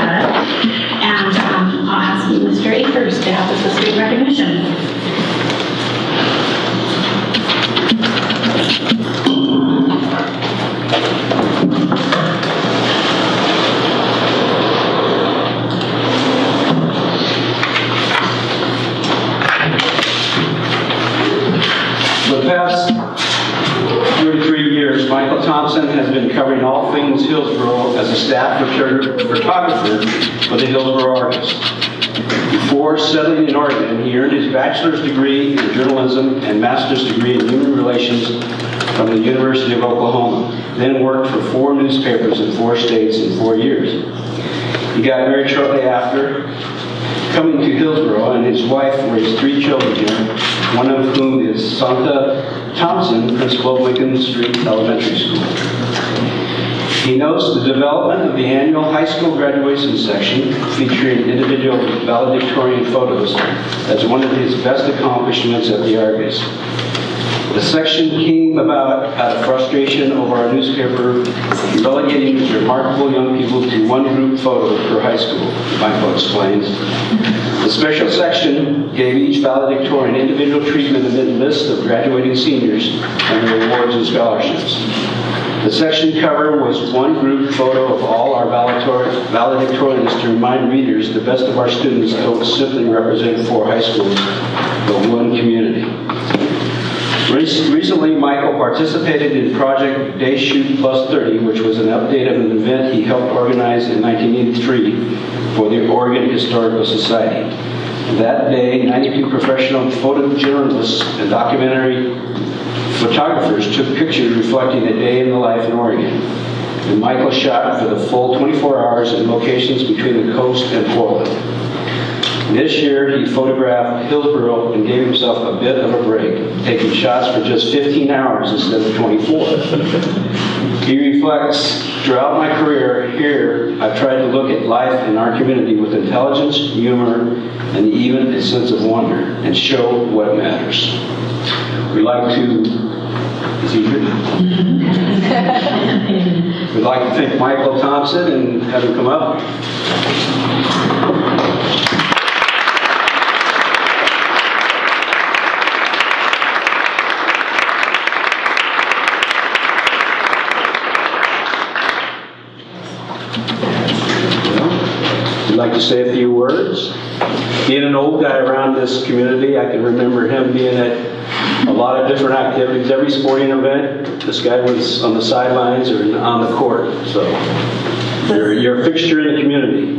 that. And I'll ask Mr. Akers to help us with student recognition. For the past 33 years, Michael Thompson has been covering all things Hillsboro as a staff photographer for the Hillsboro Argus. Before settling in Oregon, he earned his bachelor's degree in journalism and master's degree in human relations from the University of Oklahoma, then worked for 4 newspapers in 4 states in 4 years. He got married shortly after coming to Hillsboro, and his wife raised 3 children here, one of whom is Santa Thompson, principal of Lincoln Street Elementary School. He notes the development of the annual high school graduation section featuring individual valedictorian photos as one of his best accomplishments at the Argus. The section came about out of frustration over our newspaper relegating these remarkable young people to 1 group photo per high school, Michael explains. The special section gave each valedictorian individual treatment amid a list of graduating seniors and their awards and scholarships. The section cover was 1 group photo of all our valedictorians to remind readers the best of our students don't simply represent 4 high schools, but 1 community. Recently, Michael participated in Project Day Shoot Plus 30, which was an update of an event he helped organize in 1983 for the Oregon Historical Society. That day, 92 professional photojournalists and documentary photographers took pictures reflecting a day in the life in Oregon. And Michael shot for the full 24 hours in locations between the coast and Portland. This year, he photographed Hillsboro and gave himself a bit of a break, taking shots for just 15 hours instead of 24. He reflects, throughout my career here, I've tried to look at life in our community with intelligence, humor, and even a sense of wonder, and show what matters. We'd like to, is he here? We'd like to thank Michael Thompson and have him come up. I'd like to say a few words. Being an old guy around this community, I can remember him being at a lot of different activities. Every sporting event, this guy was on the sidelines or on the court. So you're a fixture in the community.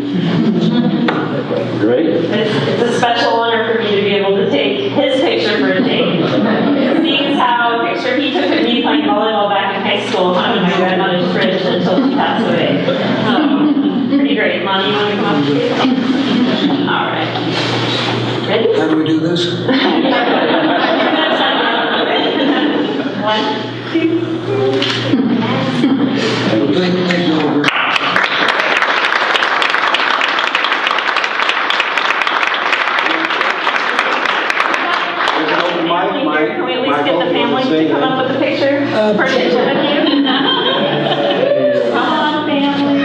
Great. It's a special honor for me to be able to take his picture for a day. Seeing as how a picture he took of me playing volleyball back in high school hung in my grandmother's fridge until she passed away. Pretty great. Lonnie, you want to come up too? All right. Ready? How do we do this? 1, 2, 3. Thank you, Oliver. Can we at least get the family to come up with a picture? For a picture with you? Come on, family.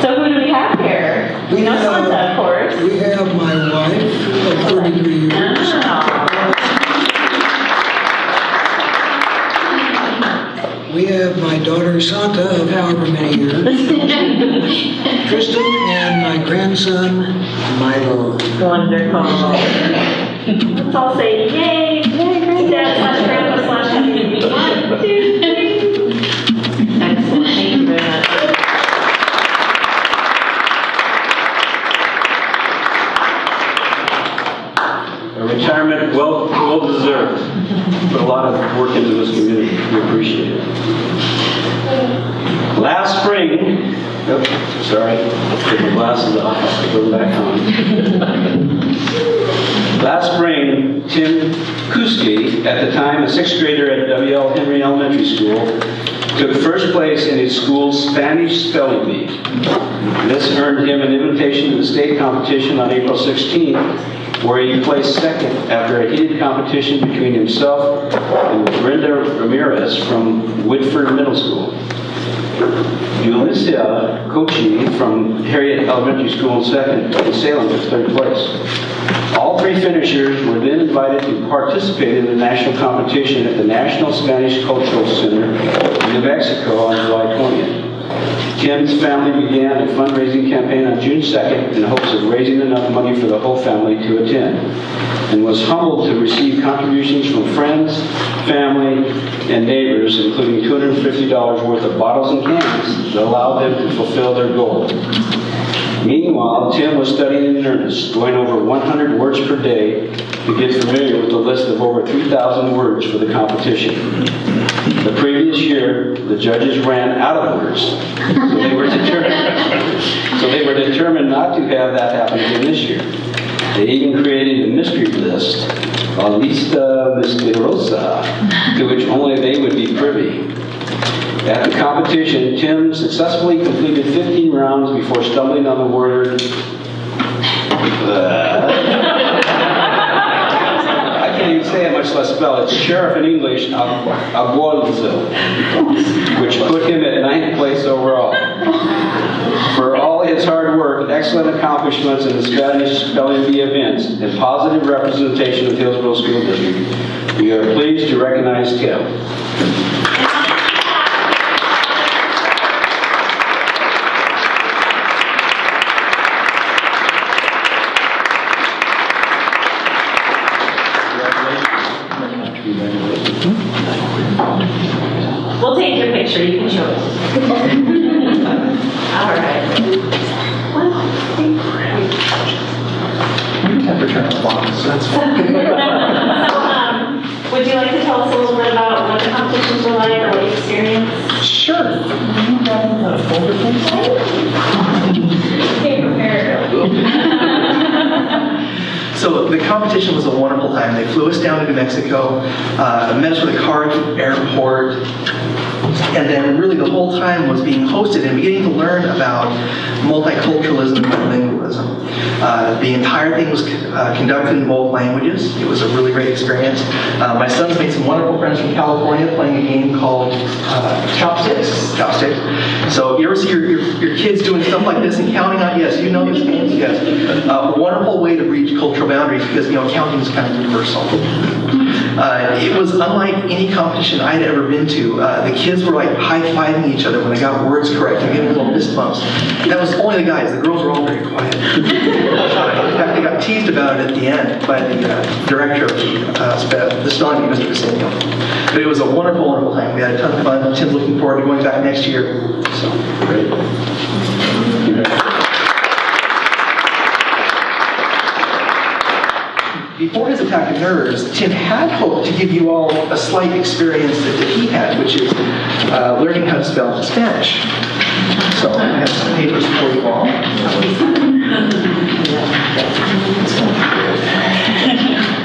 So who do we have here? We know Santa, of course. We have my wife of 33 years. We have my daughter Santa of however many years. Tristan and my grandson Milo. Wonderful. Let's all say yay, Dad / Grandpa / Happy. 1, 2, 3. Excellent. Thank you very much. A retirement well deserved. Put a lot of work into this community. We appreciate it. Last spring, sorry, put my glasses off, put them back on. Last spring, Tim Kuski, at the time a 6th grader at W.L. Henry Elementary School, took first place in his school's Spanish spelling bee. This earned him an invitation to the state competition on April 16th, where he placed second after a heated competition between himself and Brenda Ramirez from Whitford Middle School. Julissa Kochi from Harriet Elementary School in second, and Salem took third place. All three finishers were then invited to participate in the national competition at the National Spanish Cultural Center in New Mexico on July 20th. Tim's family began a fundraising campaign on June 2nd in hopes of raising enough money for the whole family to attend, and was humbled to receive contributions from friends, family, and neighbors, including $250 worth of bottles and cans that allowed them to fulfill their goal. Meanwhile, Tim was studying in earnest, going over 100 words per day to get familiar with the list of over 3,000 words for the competition. The previous year, the judges ran out of words, so they were determined not to have that happen again this year. They even created a mystery list, a lista misteriosa, to which only they would be privy. At the competition, Tim successfully completed 15 rounds before stumbling on the word I can't even say it, much less spell it. Sheriff in English, abuelzo, which put him at 9th place overall. For all his hard work, excellent accomplishments in the Spanish Spelling Bee events, and positive representation of Hillsboro School District, we are pleased to recognize Tim. We'll take your picture, you can show us. All right. You can return the box, that's fine. Would you like to tell us a little bit about what the competitions were like or what you experienced? Sure. Can you grab a folder, please? Get prepared. So the competition was a wonderful time. They flew us down to New Mexico, met us with a car at the airport, and then really the whole time was being hosted and beginning to learn about multiculturalism and bilingualism. The entire thing was conducted in both languages. It was a really great experience. My son's made some wonderful friends from California playing a game called Chopsticks. So you ever see your kids doing stuff like this and counting on? Yes, you know these games? Yes. A wonderful way to reach cultural boundaries because, counting is kind of universal. It was unlike any competition I'd ever been to. The kids were like high-fiving each other when they got words correct and giving little fist bumps. And that was only the guys. The girls were all very quiet. In fact, they got teased about it at the end by the director of the spelling bee, Mr. Cassino. But it was a wonderful, wonderful time. We had a ton of fun. Tim's looking forward to going back next year. So, great. Before his attack of nerves, Tim had hoped to give you all a slight experience that he had, which is learning how to spell in Spanish. So I have some papers for you all.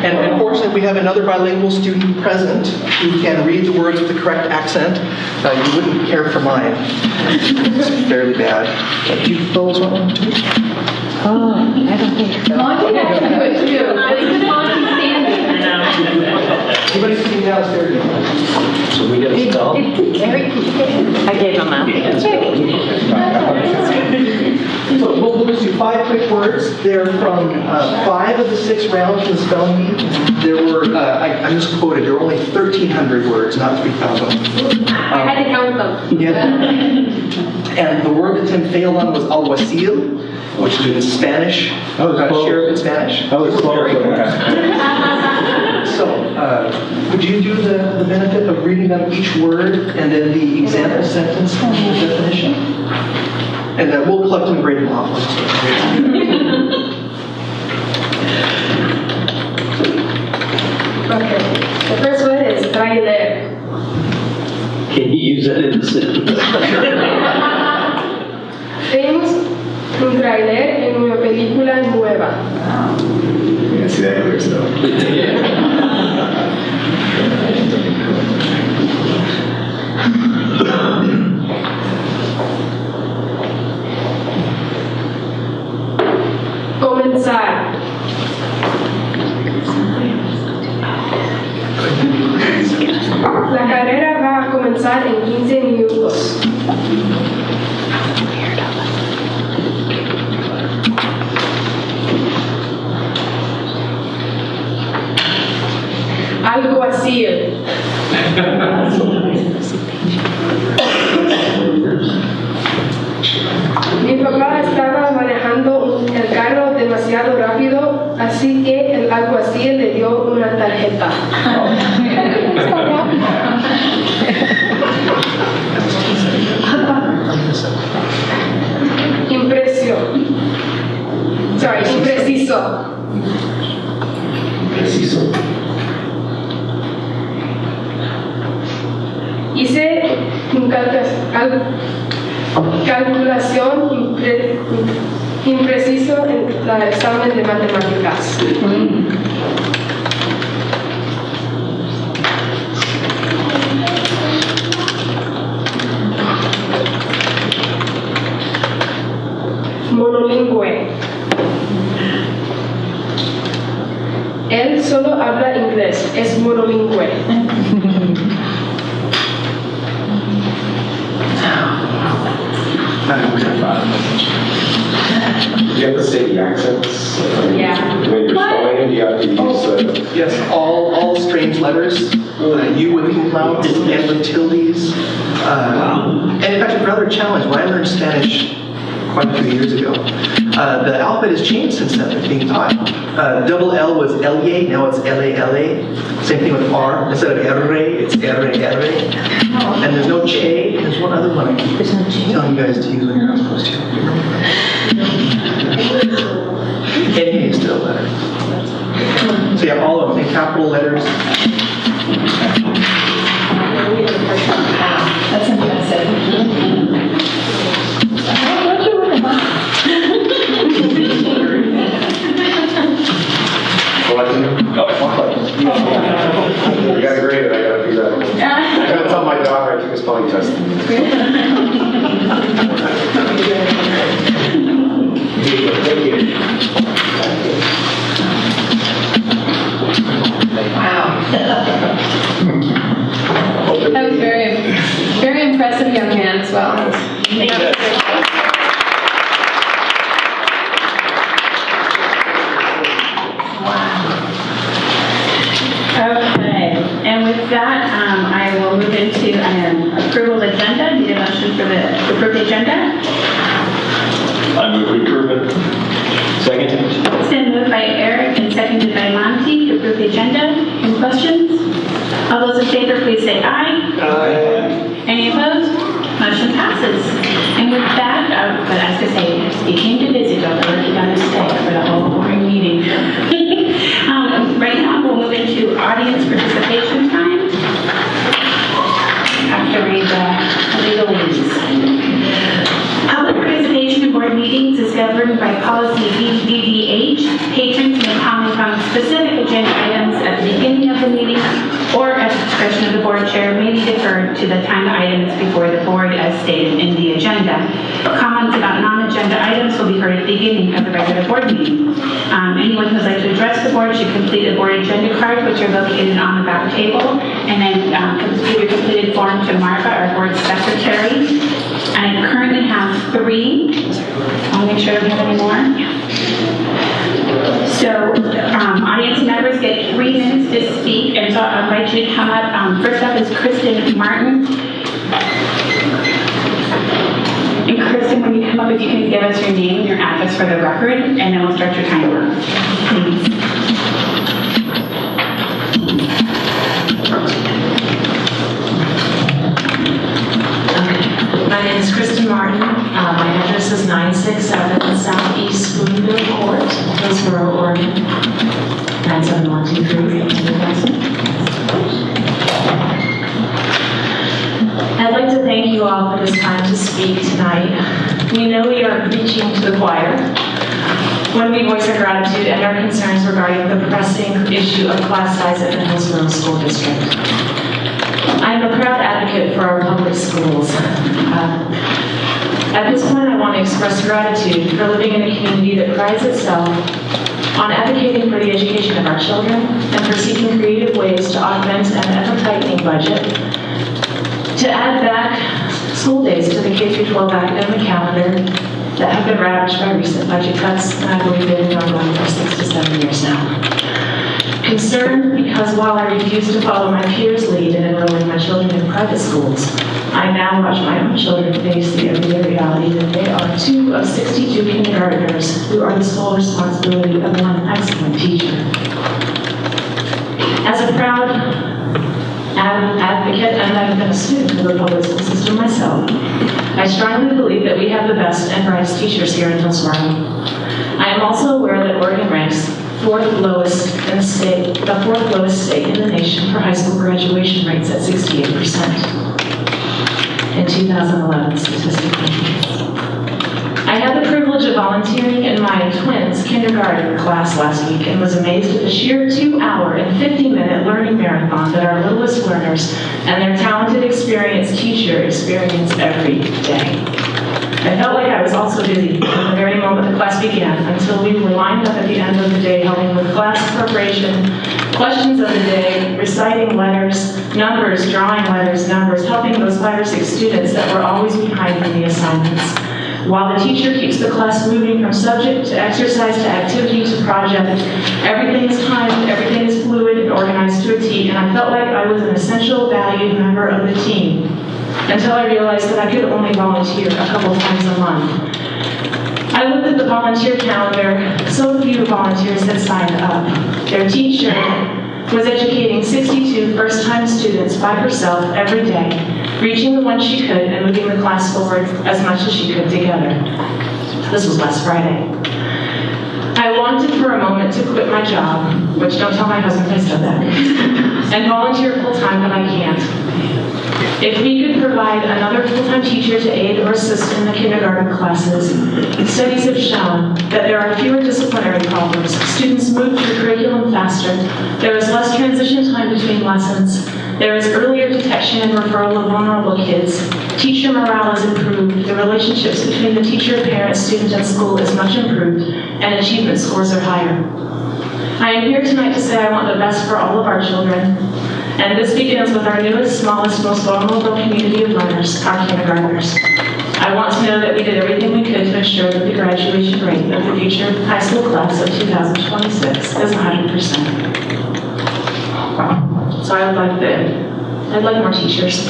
And unfortunately, we have another bilingual student present who can read the words with the correct accent. You wouldn't care for mine. It's fairly bad. Do you fellows want one too? I don't think so. Monty has to do it too. This is Monty standing. Anybody sitting downstairs? So we got to spell. I gave them out. So we'll just do 5 quick words. They're from 5 of the 6 rounds of the spelling bee. There were, I misquoted, there were only 1,300 words, not 3,000. I had to count them. Yeah. And the word that Tim failed on was alguacil, which is in Spanish. Sheriff in Spanish. That was close. So, would you do the benefit of reading them each word and then the example sentence and the definition? And then we'll collect them and grade them off. Okay. The first word is trailer. Can you use that in the sentence? Vimos un trailer en una película nueva. Yeah, see that clear stuff. Comenzar. comenzar en 15 minutos. Algo así. Mi papá estaba manejando el carro demasiado rápido, así que el alguacil le dio una tarjeta. Impreciso. Preciso. Hice calculación impreciso en el examen de matemáticas. Monolingüe. Él solo habla inglés, es monolingüe. Do you have to say the accents? Yeah. When you're spelling it, you have to use Yes, all strange letters, U with umlauts, and with tildes. And in fact, another challenge, when I learned Spanish quite a few years ago, the alphabet has changed since then, it's being taught. Double L was L-A, now it's L-A-L-A. Same thing with R, instead of R, it's R-A-R-A. And there's no Che, there's one other one I keep telling you guys to use when you're not supposed to. N-A is still a letter. So yeah, all of them, in capital letters. That's impressive. You got a grade, I gotta figure out. I gotta tell my daughter I took a spelling test. Wow. That was very, very impressive young man as well. Okay, and with that, I will move into approval of agenda. Need a motion for the approved agenda? I move we approve it. Second. It's been moved by Eric and seconded by Monty to approve the agenda. Any questions? All those in favor, please say aye. Aye. Any opposed? Motion passes. And with that, but I was going to say, you came to visit, don't let you guys stay for the whole boring meeting. Right now, we'll move into audience participation time. I have to read the legalese. Public participation in board meetings is governed by policy BDDH. Patrons may comment on specific agenda items at the beginning of the meeting or at the discretion of the board chair may be deferred to the time the item is before the board as stated in the agenda. Comments about non-agenda items will be heard at the beginning of the regular board meeting. Anyone who would like to address the board should complete a board agenda card, which are located on the back table, and then give your completed form to Marva, our board secretary. And I currently have 3. I'll make sure I don't have any more. So, audience members get 3 minutes to speak, and so I'll invite you to come up. First up is Kristen Martin. And Kristen, when you come up, if you can give us your name and your address for the record, and then we'll start your timer. Please. My name is Kristen Martin. My address is 967 Southeast Spoonville Court, Hillsboro, Oregon, 97123. I'd like to thank you all for this time to speak tonight. We know we are preaching to the choir when we voice our gratitude and our concerns regarding the pressing issue of class size in the Hillsboro School District. I am a proud advocate for our public schools. At this point, I want to express gratitude for living in a community that prides itself on advocating for the education of our children and for seeking creative ways to augment an ever-tightening budget To add back school days to the K-12 academic calendar that have been ravaged by recent budget cuts, and I believe they've been ongoing for 6 to 7 years now. Concerned because while I refuse to follow my peers' lead in enrolling my children in private schools, I now watch my own children face the everyday reality that they are 2 of 62 kindergartners who are the sole responsibility of one excellent teacher. As a proud advocate, and I've been a student of the public school system myself, I strongly believe that we have the best and brightest teachers here in Hillsboro. I am also aware that Oregon ranks the fourth lowest state in the nation for high school graduation rates at 68% in 2011 statistically. I had the privilege of volunteering in my twins' kindergarten class last week and was amazed at the sheer 2-hour and 50-minute learning marathon that our littlest learners and their talented, experienced teacher experience every day. I felt like I was also busy from the very moment the class began until we were lined up at the end of the day helping with class preparation, questions of the day, reciting letters, numbers, drawing letters, numbers, helping those 5 or 6 students that were always behind in the assignments. While the teacher keeps the class moving from subject to exercise to activity to project, everything is timed, everything is fluid and organized to a T, and I felt like I was an essential, valued member of the team until I realized that I could only volunteer a couple times a month. I looked at the volunteer calendar. So few volunteers had signed up. Their teacher was educating 62 first-time students by herself every day, reaching the ones she could and moving the class forward as much as she could together. This was last Friday. I wanted for a moment to quit my job, which don't tell my husband I said that, and volunteer full-time, but I can't. If we could provide another full-time teacher to aid or assist in the kindergarten classes, studies have shown that there are fewer disciplinary problems, students move through curriculum faster, there is less transition time between lessons, there is earlier detection and referral of vulnerable kids, teacher morale is improved, the relationships between the teacher, parent, student, and school is much improved, and achievement scores are higher. I am here tonight to say I want the best for all of our children, and this begins with our newest, smallest, most vulnerable community of learners, our kindergartners. I want to know that we did everything we could to ensure that the graduation rate of the future high school class of 2026 is 100%. So I'd like more teachers.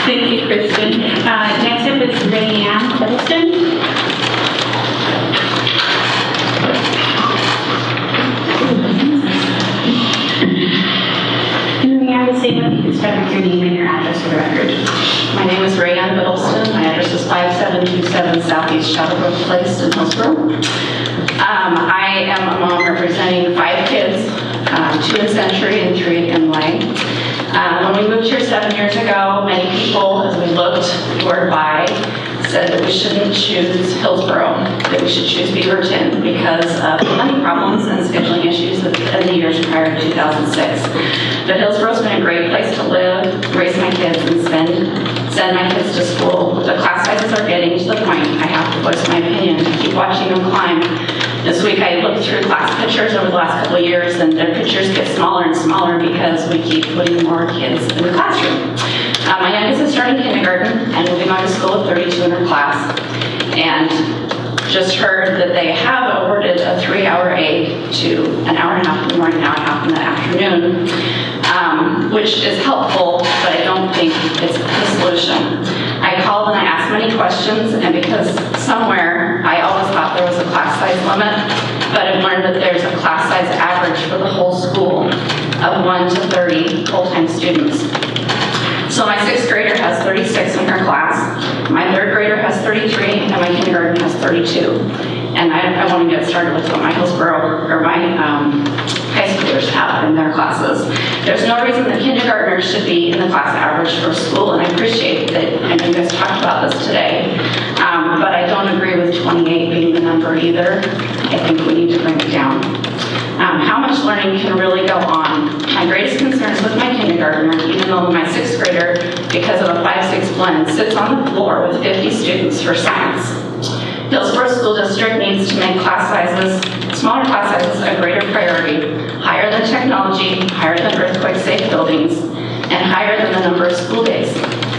Thank you, Kristen. Next up is Rayanne Hiddleston. I would say that you can start with your name and your address for the record. My name is Rayanne Biddleston. My address is 5727 Southeast Shadowbrook Place in Hillsboro. I am a mom representing 5 kids, 2 in Century and 3 in Imlay. When we moved here 7 years ago, many people, as we looked toward by, said that we shouldn't choose Hillsboro, that we should choose Beaverton because of money problems and scheduling issues in the years prior to 2006. But Hillsboro's been a great place to live, raise my kids, and send my kids to school. The class sizes are getting to the point I have to voice my opinion. I keep watching them climb. This week I looked through class pictures over the last couple of years, and their pictures get smaller and smaller because we keep putting more kids in the classroom. My youngest is starting kindergarten and will be going to school with 32 in her class. And just heard that they have awarded a 3-hour aid to an hour and a half in the morning, an hour and a half in the afternoon, which is helpful, but I don't think it's the solution. I called and I asked many questions, and because somewhere I always thought there was a class size limit, but I've learned that there's a class size average for the whole school of 1 to 30 full-time students. So my 6th grader has 36 in her class, my 3rd grader has 33, and my kindergarten has 32. And I want to get started with what my Hillsboro, or my high schoolers have in their classes. There's no reason that kindergartners should be in the class average for school, and I appreciate that, I know you guys talked about this today, but I don't agree with 28 being the number either. I think we need to bring it down. How much learning can really go on? My greatest concern is with my kindergartner, even though my 6th grader, because of a 5-6 blend, sits on the floor with 50 students for science. Hillsboro School District needs to make class sizes, smaller class sizes, a greater priority, higher than technology, higher than earthquake-safe buildings, and higher than the number of school days.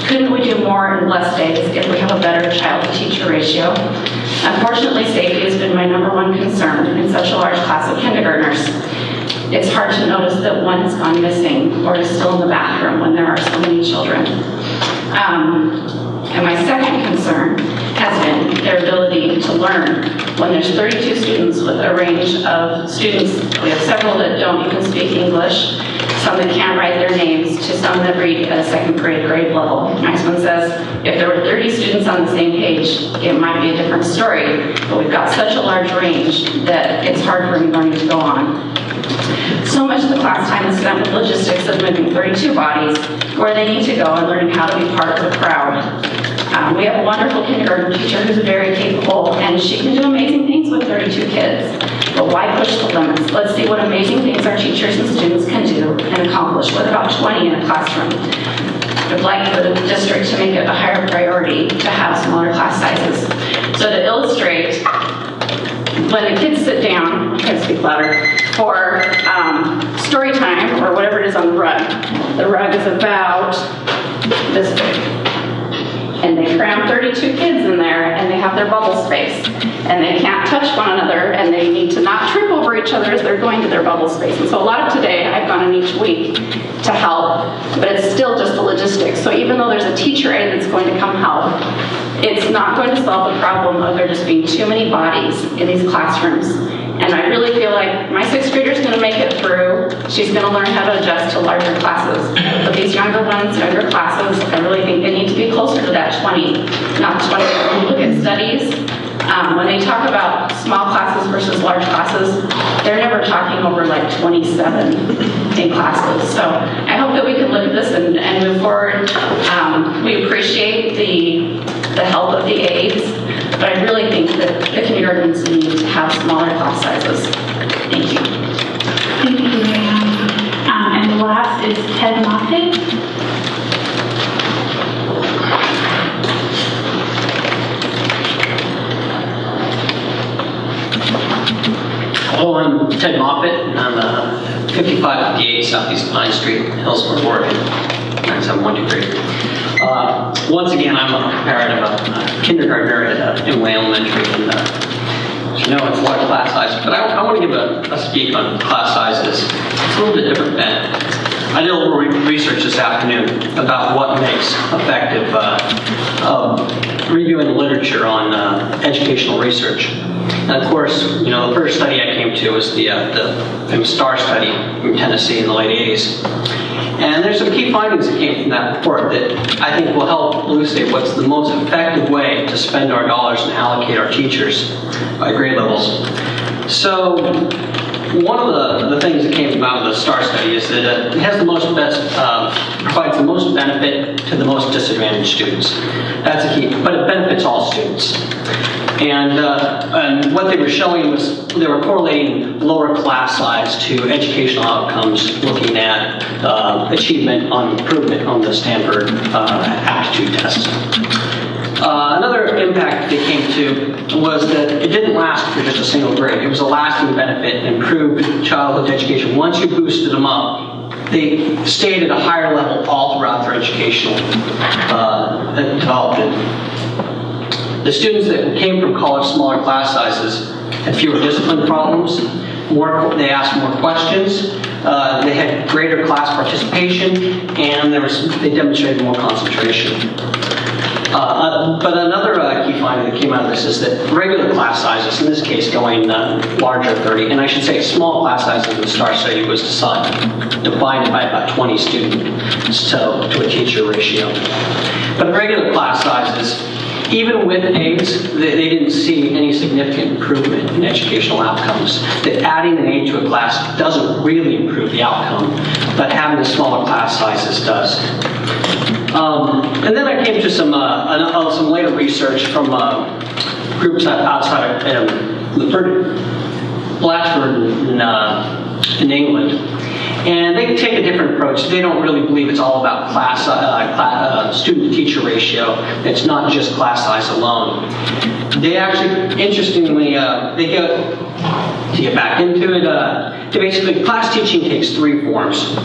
Couldn't we do more in less days if we have a better child-to-teacher ratio? Unfortunately, safety has been my #1 concern in such a large class of kindergartners. It's hard to notice that one has gone missing or is still in the bathroom when there are so many children. And my second concern has been their ability to learn. When there's 32 students with a range of students, we have several that don't even speak English, some that can't write their names, to some that read at a second grade level. My husband says if there were 30 students on the same page, it might be a different story, but we've got such a large range that it's hard for learning to go on. So much of the class time is spent with logistics of moving 32 bodies where they need to go and learning how to be part of the crowd. We have a wonderful kindergarten teacher who's very capable, and she can do amazing things with 32 kids. But why push the limits? Let's see what amazing things our teachers and students can do and accomplish with about 20 in a classroom. I'd like the district to make it a higher priority to have smaller class sizes. So to illustrate, when the kids sit down, I can speak louder, for story time or whatever it is on the rug is about this big. And they cram 32 kids in there, and they have their bubble space. And they can't touch one another, and they need to not trip over each other as they're going to their bubble space. And so a lot of today, I've gone in each week to help, but it's still just the logistics. So even though there's a teacher aide that's going to come help, it's not going to solve the problem of there just being too many bodies in these classrooms. And I really feel like my 6th grader's going to make it through. She's going to learn how to adjust to larger classes. But these younger ones, younger classes, I really think they need to be closer to that 20, not 20. When you look at studies, when they talk about small classes versus large classes, they're never talking over like 27 in classes. So I hope that we can look at this and move forward. We appreciate the help of the aides, but I really think that the kindergartens need to have smaller class sizes. Thank you. Thank you, Mary Ann. And the last is Ted Moffitt. Hello, I'm Ted Moffitt, and I'm 5558 Southeast Pine Street, Hillsboro, Oregon, 97123. Once again, I'm a parent of a kindergartner at Imlay Elementary, and as you know, it's a large class size, but I want to give a speak on class sizes. It's a little bit different than I did a little research this afternoon about what makes effective reviewing the literature on educational research. And of course, you know, the first study I came to was the famous STAR study from Tennessee in the late 80s. And there's some key findings that came from that report that I think will help elucidate what's the most effective way to spend our dollars and allocate our teachers by grade levels. So one of the things that came out of the STAR study is that it has the most provides the most benefit to the most disadvantaged students. That's a key, but it benefits all students. And what they were showing was they were correlating lower class size to educational outcomes, looking at achievement on improvement on the Stanford aptitude test. Another impact they came to was that it didn't last for just a single grade. It was a lasting benefit, improved childhood education. Once you boosted them up, they stayed at a higher level all throughout their educational development. The students that came from college smaller class sizes had fewer discipline problems, they asked more questions, they had greater class participation, and they demonstrated more concentration. But another key finding that came out of this is that regular class sizes, in this case going larger 30, and I should say small class sizes in the STAR study was divided by about 20 students to a teacher ratio. But regular class sizes, even with aides, they didn't see any significant improvement in educational outcomes. That adding an aide to a class doesn't really improve the outcome, but having the smaller class sizes does. And then I came to some later research from groups outside of Blatchford in England. And they take a different approach. They don't really believe it's all about student-to-teacher ratio. It's not just class size alone. They actually, interestingly, to get back into it, basically, class teaching takes three forms.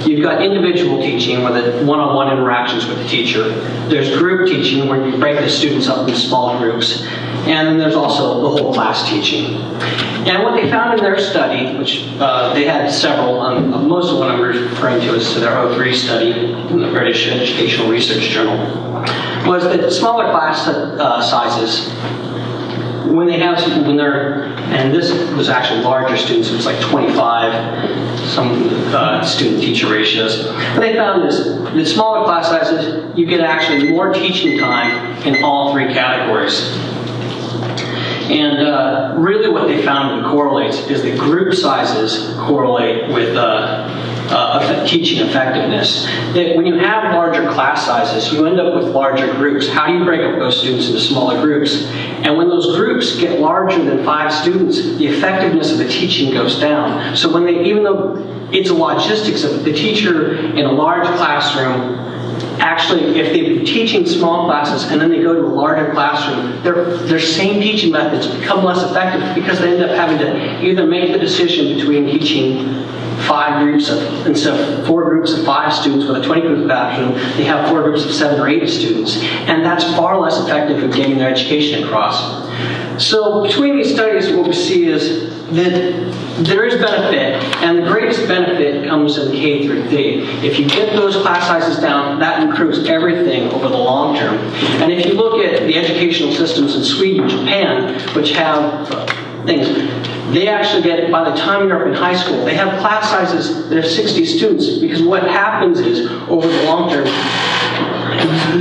You've got individual teaching, where the one-on-one interactions with the teacher. There's group teaching, where you break the students up into small groups. And then there's also the whole class teaching. And what they found in their study, which they had several, most of what I'm referring to is to their 03 study in the British Educational Research Journal, was that smaller class sizes, when they're, and this was actually larger students, it was like 25, some student-teacher ratios. What they found is that smaller class sizes, you get actually more teaching time in all three categories. And really what they found that correlates is that group sizes correlate with teaching effectiveness. That when you have larger class sizes, you end up with larger groups. How do you break up those students into smaller groups? And when those groups get larger than 5 students, the effectiveness of the teaching goes down. So when even though it's a logistics of the teacher in a large classroom, actually, if they've been teaching small classes and then they go to a larger classroom, their same teaching methods become less effective because they end up having to either make the decision between teaching 5 groups instead of 4 groups of 5 students with a 20-group classroom, they have 4 groups of 7 or 8 students. And that's far less effective in getting their education across. So between these studies, what we see is that there is benefit, and the greatest benefit comes in K through 3. If you get those class sizes down, that improves everything over the long term. And if you look at the educational systems in Sweden and Japan, which have things, they actually get, by the time you're up in high school, they have class sizes that are 60 students, because what happens is, over the long term,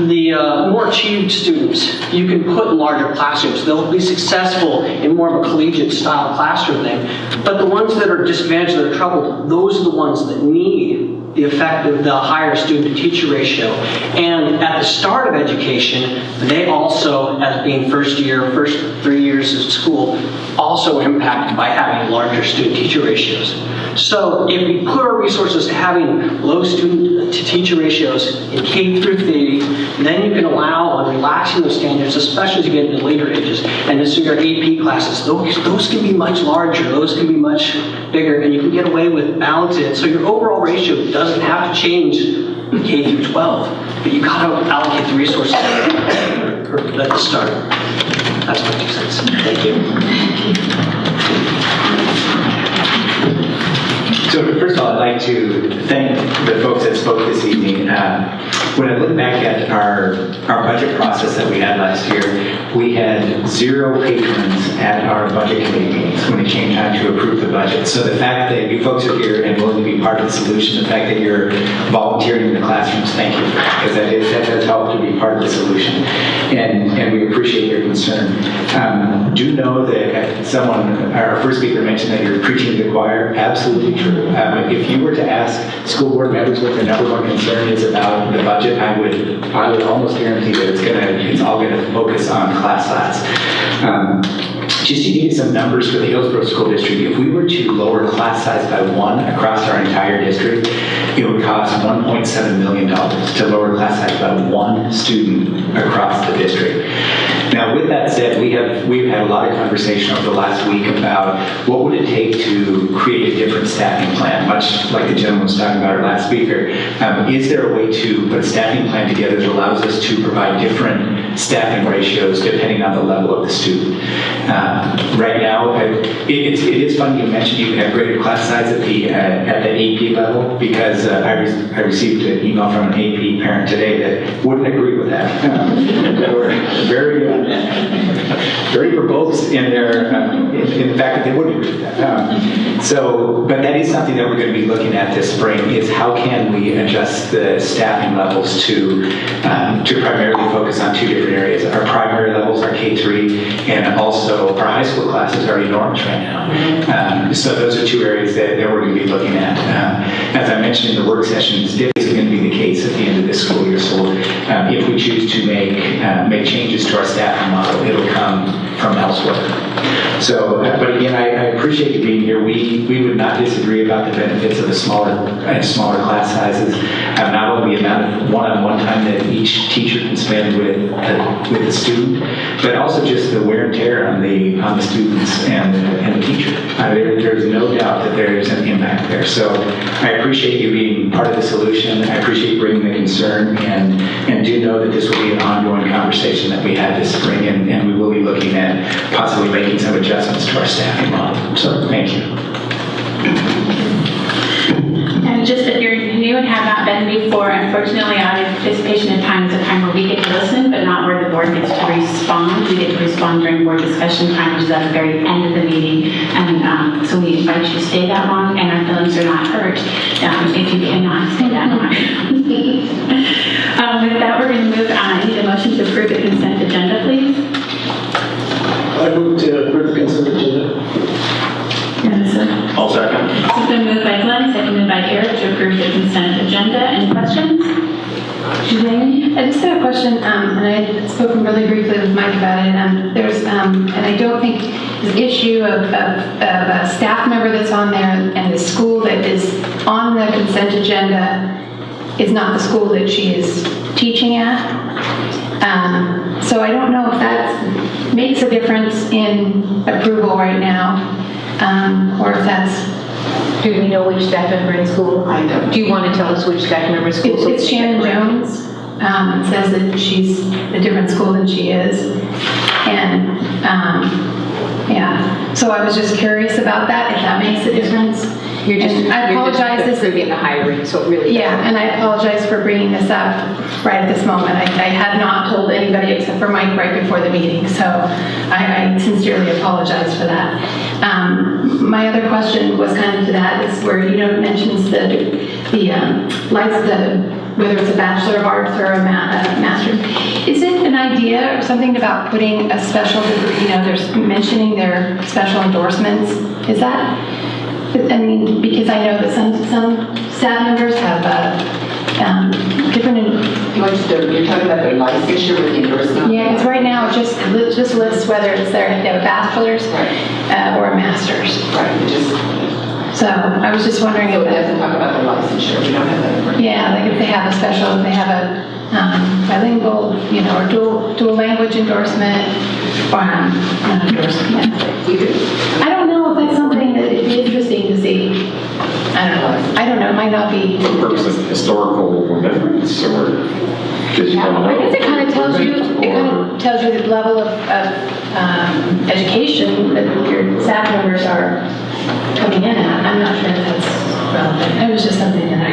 the more achieved students you can put in larger classrooms. They'll be successful in more of a collegiate style classroom thing. But the ones that are disadvantaged, that are troubled, those are the ones that need the effect of the higher student-to-teacher ratio. And at the start of education, they also, as being first 3 years of school, also impacted by having larger student-teacher ratios. So if we put our resources to having low student-to-teacher ratios in K through 3, then you can allow on relaxing those standards, especially as you get into later ages. And as your AP classes, those can be much larger, those can be much bigger, and you can get away with balancing. So your overall ratio doesn't have to change K through 12, but you got to allocate the resources at the start. That's my 2 cents. Thank you. So first of all, I'd like to thank the folks that spoke this evening. When I look back at our budget process that we had last year, we had 0 patrons at our budget committee meetings when it came time to approve the budget. So the fact that you folks are here and willing to be part of the solution, the fact that you're volunteering in the classrooms, thank you, because that does help to be part of the solution. And we appreciate your concern. Do know that our first speaker mentioned that you're preaching to the choir. Absolutely true. If you were to ask school board members what their number 1 concern is about the budget, I would almost guarantee that it's all going to focus on class size. Just to give you some numbers for the Hillsboro School District, if we were to lower class size by 1 across our entire district, it would cost $1.7 million to lower class size by 1 student across the district. Now, with that said, we've had a lot of conversation over the last week about what would it take to create a different staffing plan, much like the gentleman was talking about, our last speaker. Is there a way to put a staffing plan together that allows us to provide different staffing ratios depending on the level of the student? Right now, it is funny you mentioned you can have greater class size at the AP level, because I received an email from an AP parent today that wouldn't agree with that. They were very verbose in the fact that they wouldn't agree with that. But that is something that we're going to be looking at this spring, is how can we adjust the staffing levels to primarily focus on 2 different areas. Our primary levels are K3, and also our high school classes are enormous right now. So those are 2 areas that we're going to be looking at. As I mentioned in the work sessions, this is going to be the case at the end of this school year. So if we choose to make changes to our staffing model, it'll come from elsewhere. So, but again, I appreciate you being here. We would not disagree about the benefits of the smaller class sizes, not only the amount of one-on-one time that each teacher can spend with the student, but also just the wear and tear on the students and the teacher. There's no doubt that there is an impact there. So I appreciate you being part of the solution. I appreciate bringing the concern, and do know that this will be an ongoing conversation that we have this spring, and we will be looking at possibly making some adjustments to our staffing model. So thank you. And just if you're new and have not been before, unfortunately, audit participation time is a time where we get to listen, but not where the board gets to respond. We get to respond during board discussion time, which is at the very end of the meeting. And so we invite you to stay that long, and our feelings are not hurt if you cannot stay that long. With that, we're going to move on. I need a motion to approve the consent agenda, please. I move to approve the consent agenda. I'll second. It's been moved by Glenn, seconded by Eric to approve the consent agenda. Any questions? I just had a question, and I had spoken really briefly with Mike about it. There's, and I don't think the issue of a staff member that's on there and the school that is on the consent agenda is not the school that she is teaching at. So I don't know if that makes a difference in approval right now, or if that's... Do we know which staff member in school? I don't. Do you want to tell us which staff member in school? It's Shannon Jones. It says that she's a different school than she is. And, yeah. So I was just curious about that, if that makes a difference. You're just, I apologize. This is in the hiring, so it really yeah, and I apologize for bringing this up right at this moment. I had not told anybody except for Mike right before the meeting, so I sincerely apologize for that. My other question was kind of to that, is where it mentions whether it's a Bachelor of Arts or a Master. Is it an idea or something about putting a special degree, there's mentioning their special endorsements? Is that, I mean, because I know that some staff members have different... You're talking about their licensure with the endorsement? Yeah, because right now it just lists whether it's they have a bachelor's or a master's. Right, so I was just wondering so if it doesn't talk about the licensure. We don't have that. Yeah, like if they have a special, if they have a bilingual, or dual language endorsement, or not endorsement. I don't know if that's something that would be interesting to see. I don't know. It might not be. For the purpose of historical remembrance, or because you don't know. I guess it kind of tells you. It kind of tells you the level of education that your staff members are coming in at. I'm not sure if that's relevant. It was just something that I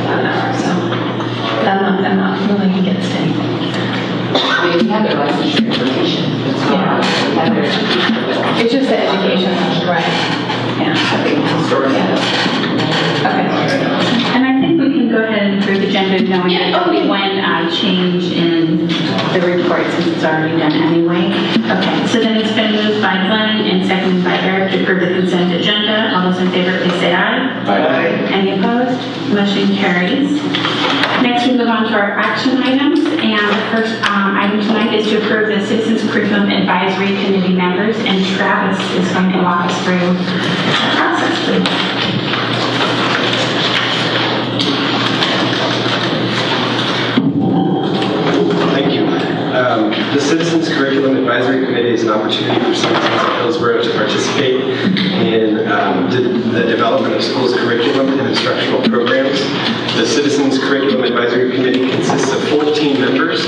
thought of. So, but I'm not really against anything. They have their licensure information. It's just the education, right? Yeah. Okay. And I think we can go ahead and approve the agenda knowing that there'll be one change in the report since it's already done anyway. Okay, so then it's been moved by Glenn and seconded by Eric to approve the consent agenda. All those in favor, please say aye. Aye. Any opposed? Motion carries. Next, we move on to our action items. And the first item tonight is to approve the Citizens Curriculum Advisory Committee members. And Travis is going to walk us through the process, please. Thank you. The Citizens Curriculum Advisory Committee is an opportunity for citizens of Hillsboro to participate in the development of schools' curriculum and instructional programs. The Citizens Curriculum Advisory Committee consists of 14 members,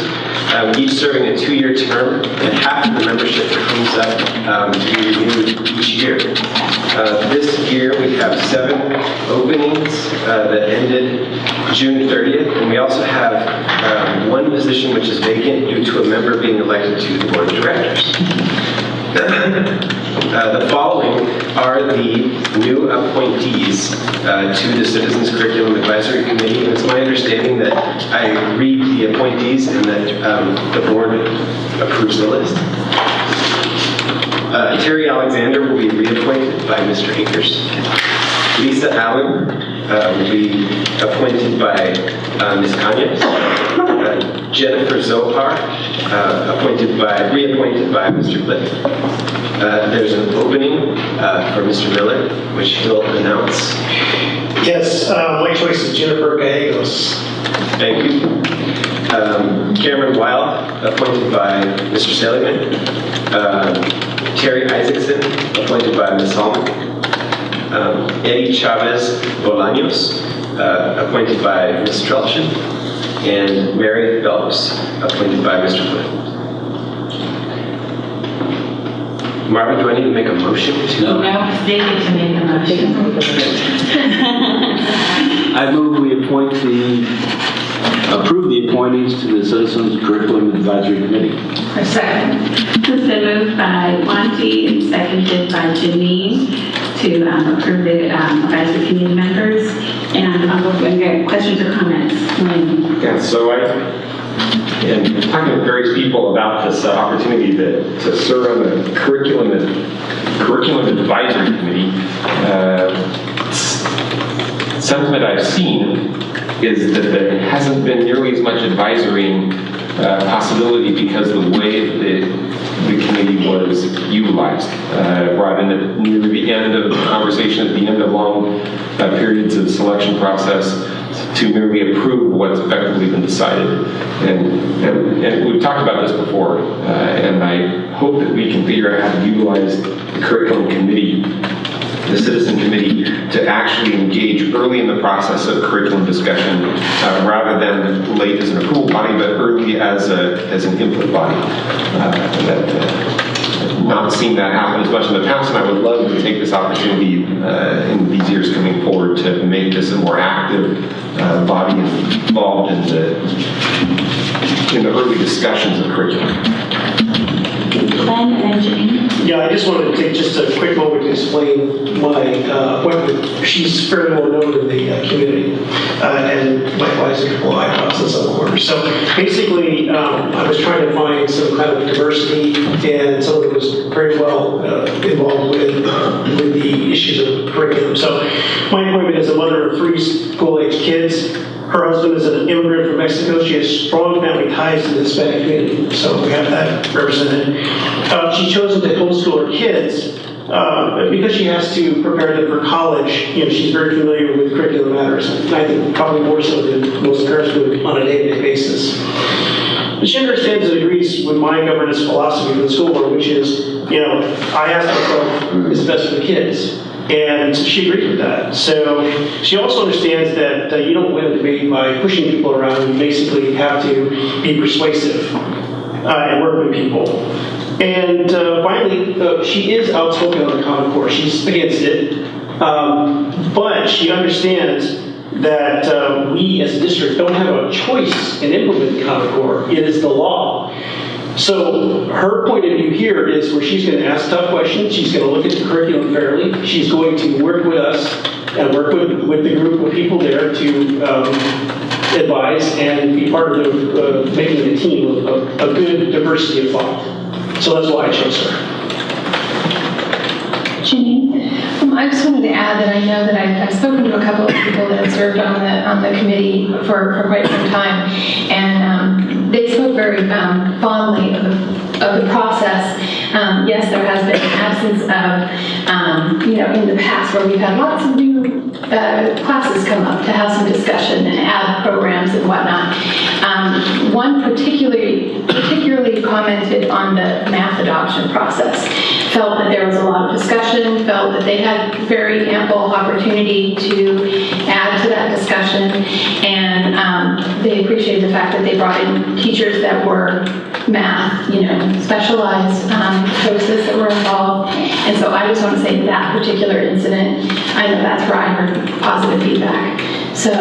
each serving a 2-year term, and half of the membership comes up to be renewed each year. This year we have 7 openings that ended June 30th, and we also have 1 position which is vacant due to a member being elected to the board of directors. The following are the new appointees to the Citizens Curriculum Advisory Committee. And it's my understanding that I read the appointees and that the board approves the list. Terry Alexander will be reappointed by Mr. Akers. Lisa Allen will be appointed by Ms. Kanye. Jennifer Zohar, reappointed by Mr. Cliff. There's an opening for Mr. Miller, which he'll announce. Yes, my choice is Jennifer Gallegos. Thank you. Cameron Weil, appointed by Mr. Seligman. Terry Isaacson, appointed by Ms. Hallman. Eddie Chavez Bolaños, appointed by Ms. Trelchin. And Mary Phelps, appointed by Mr. Flynn. Marvin, do I need to make a motion to? No, they get to make the motion. I move we approve the appointees to the Citizens Curriculum Advisory Committee. A second. It's been moved by Monty and seconded by Janine to approve the advisory committee members. And we'll get questions or comments. Yeah, so in talking to various people about this opportunity to serve on the curriculum advisory committee, sentiment I've seen is that there hasn't been nearly as much advisory possibility because of the way the committee was utilized. Brought in near the end of the conversation, at the end of long periods of the selection process, to merely approve what's effectively been decided. And we've talked about this before, and I hope that we can figure out how to utilize the curriculum committee, the citizen committee, to actually engage early in the process of curriculum discussion, rather than late as an approval body, but early as an input body. Not seen that happen as much in the past, and I would love to take this opportunity in these years coming forward to make this a more active body involved in the early discussions of curriculum. Glenn and then Janine. Yeah, I just wanted to take just a quick moment to explain my appointment. She's fairly well known in the community, and likewise in the IPOS and some quarters. So basically, I was trying to find some kind of diversity, and someone who was very well involved with the issues of curriculum. So my appointment is a mother of 3 school-age kids. Her husband is an immigrant from Mexico. She has strong family ties to the Hispanic community, so we have that represented. She's chosen to homeschool her kids because she has to prepare them for college. You know, she's very familiar with curriculum matters, and I think probably more so than most parents would on a day-to-day basis. But she understands and agrees with my governance philosophy for the school board, which is, you know, I ask myself, is best for the kids? And she agrees with that. So she also understands that you don't win a debate by pushing people around. You basically have to be persuasive and work with people. And finally, she is outspoken on the Common Core. She's against it. But she understands that we as a district don't have a choice in implementing the Common Core. It is the law. So her point of view here is where she's going to ask tough questions. She's going to look at the curriculum fairly. She's going to work with us and work with the group of people there to advise and be part of the making a team of a good diversity of thought. So that's why I chose her. Janine? I just wanted to add that I know that I've spoken to a couple of people that have served on the committee for quite some time, and they spoke very fondly of the process. Yes, there has been an absence of, in the past where we've had lots of new classes come up to have some discussion and add programs and whatnot. One particularly commented on the math adoption process, felt that there was a lot of discussion, felt that they had very ample opportunity to add to that discussion, and they appreciated the fact that they brought in teachers that were math, specialized courses that were involved. And so I just want to say that particular incident, I know that's where I heard positive feedback. So,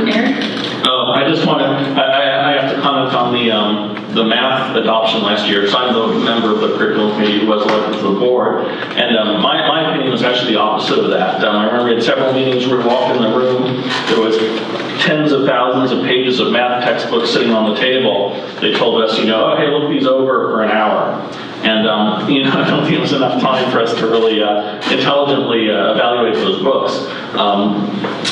Eric? I just want to, I have to comment on the math adoption last year. So I'm the member of the curriculum committee who was elected to the board. And my opinion was actually the opposite of that. I remember in several meetings we walked in the room, there was tens of thousands of pages of math textbooks sitting on the table. They told us, hey, look these over for an hour. And I don't think it was enough time for us to really intelligently evaluate those books.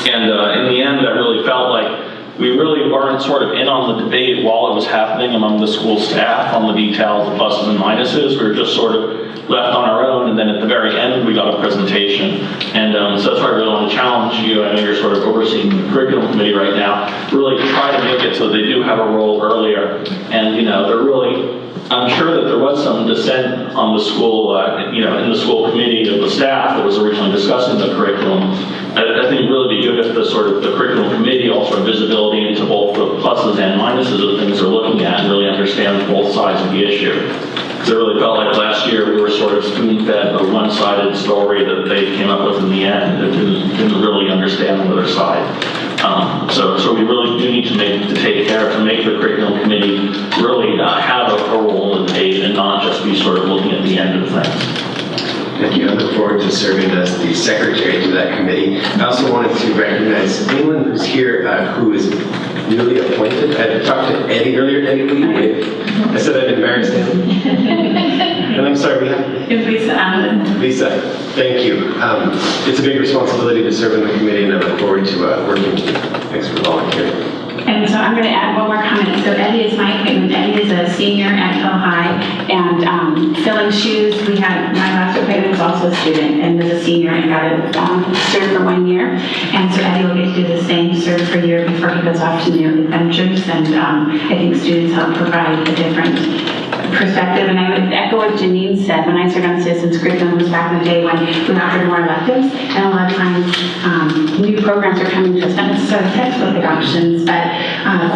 In the end, I really felt like we really weren't sort of in on the debate while it was happening among the school staff on the details, the pluses and minuses. We were just sort of left on our own, and then at the very end we got a presentation. And so that's why I really want to challenge you. I know you're sort of overseeing the curriculum committee right now. Really try to make it so they do have a role earlier. And they're really, I'm sure that there was some dissent on the school, in the school committee of the staff that was originally discussing the curriculum. I think it would really be good if the curriculum committee also had visibility into both the pluses and minuses of the things they're looking at and really understand both sides of the issue. Because I really felt like last year we were sort of spoon-fed a one-sided story that they came up with in the end that didn't really understand the other side. So we really do need to take care to make the curriculum committee really have a role in the debate and not just be sort of looking at the end of things. Thank you. I look forward to serving as the secretary to that committee. I also wanted to recognize anyone who's here who is newly appointed. I talked to Eddie earlier. Eddie, will you wave? I said I've embarrassed him. And I'm sorry, we have... Lisa Allen. Lisa, thank you. It's a big responsibility to serve in the committee, and I look forward to working with you. Thanks for volunteering. And so I'm going to add one more comment. So Eddie is my appointment. Eddie is a senior at Hill High, and filling shoes. My last appointment was also a student and was a senior and got it served for 1 year. And so Eddie will get to do the same, serve for a year before he goes off to new adventures. And I think students help provide a different perspective. And I would echo what Janine said. When I served on citizens curriculum, was back in the day when we offered more electives, and a lot of times new programs are coming to us, not necessarily textbook options, but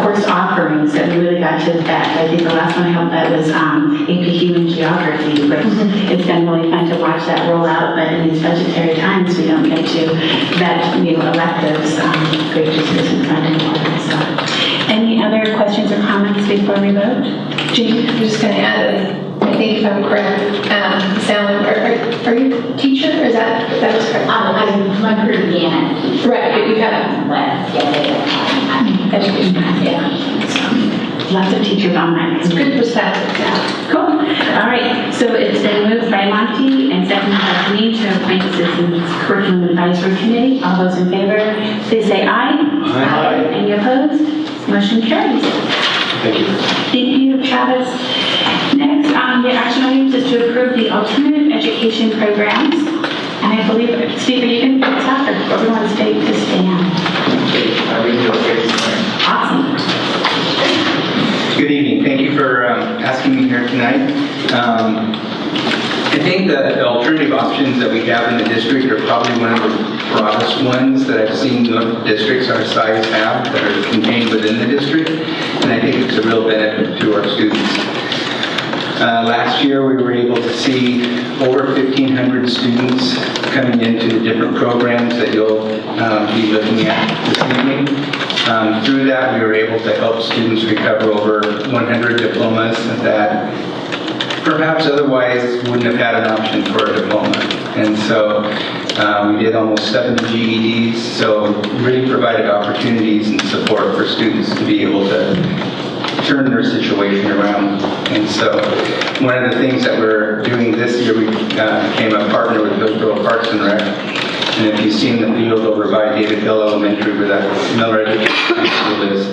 course offerings that we really got to vet. I think the last one I helped vet was AP Human Geography, which it's been really fun to watch that roll out, but in these budgetary times we don't get to vet new electives. Great just isn't fun anymore. So, any other questions or comments before we vote? Jean, I'm just going to add that I think if I'm correct, Sally, are you a teacher? Or is that was correct? My career began at right, but you have education. Yeah. Lots of teachers on that. It's good perspective. Yeah. Cool. All right. So it's been moved by Monty and seconded by Janine to appoint the Citizens Curriculum Advisory Committee. All those in favor, please say aye. Aye. Any opposed? Motion carries. Thank you. Thank you, Travis. Next, the action items is to approve the alternative education programs. And I believe, Steve, are you going to pick this up, or everyone's stay to stand? Awesome. Good evening. Thank you for asking me here tonight. I think that the alternative options that we have in the district are probably one of the broadest ones that I've seen districts our size have that are contained within the district, and I think it's a real benefit to our students. Last year we were able to see over 1,500 students coming into the different programs that you'll be looking at this evening. Through that we were able to help students recover over 100 diplomas that perhaps otherwise wouldn't have had an option for a diploma. And so we did almost 7 GEDs, so really provided opportunities and support for students to be able to turn their situation around. And so one of the things that we're doing this year, we became a partner with Hillsboro Parks and Rec. And if you've seen the field over by David Hill Elementary where that Miller Education School is,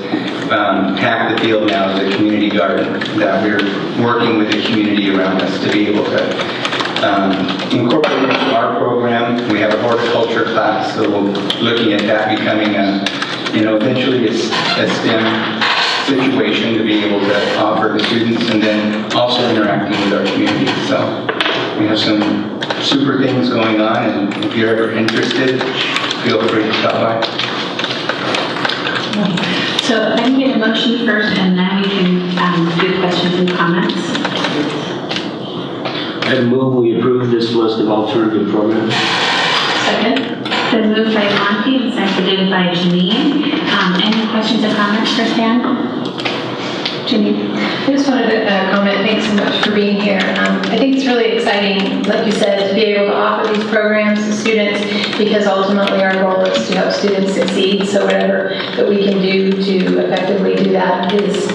half the field now is a community garden that we're working with the community around us to be able to incorporate into our program. We have a horticulture class, so we're looking at that becoming eventually a STEM situation to be able to offer to students, and then also interacting with our community. So we have some super things going on, and if you're ever interested, feel free to stop by. So let me get a motion first, and then we can do questions and comments. I move we approve this list of alternative programs. Second. Been moved by Monty and seconded by Janine. Any questions or comments for Stan? Janine? I just wanted to comment, thanks so much for being here. I think it's really exciting, like you said, to be able to offer these programs to students, because ultimately our goal is to help students succeed. So whatever that we can do to effectively do that is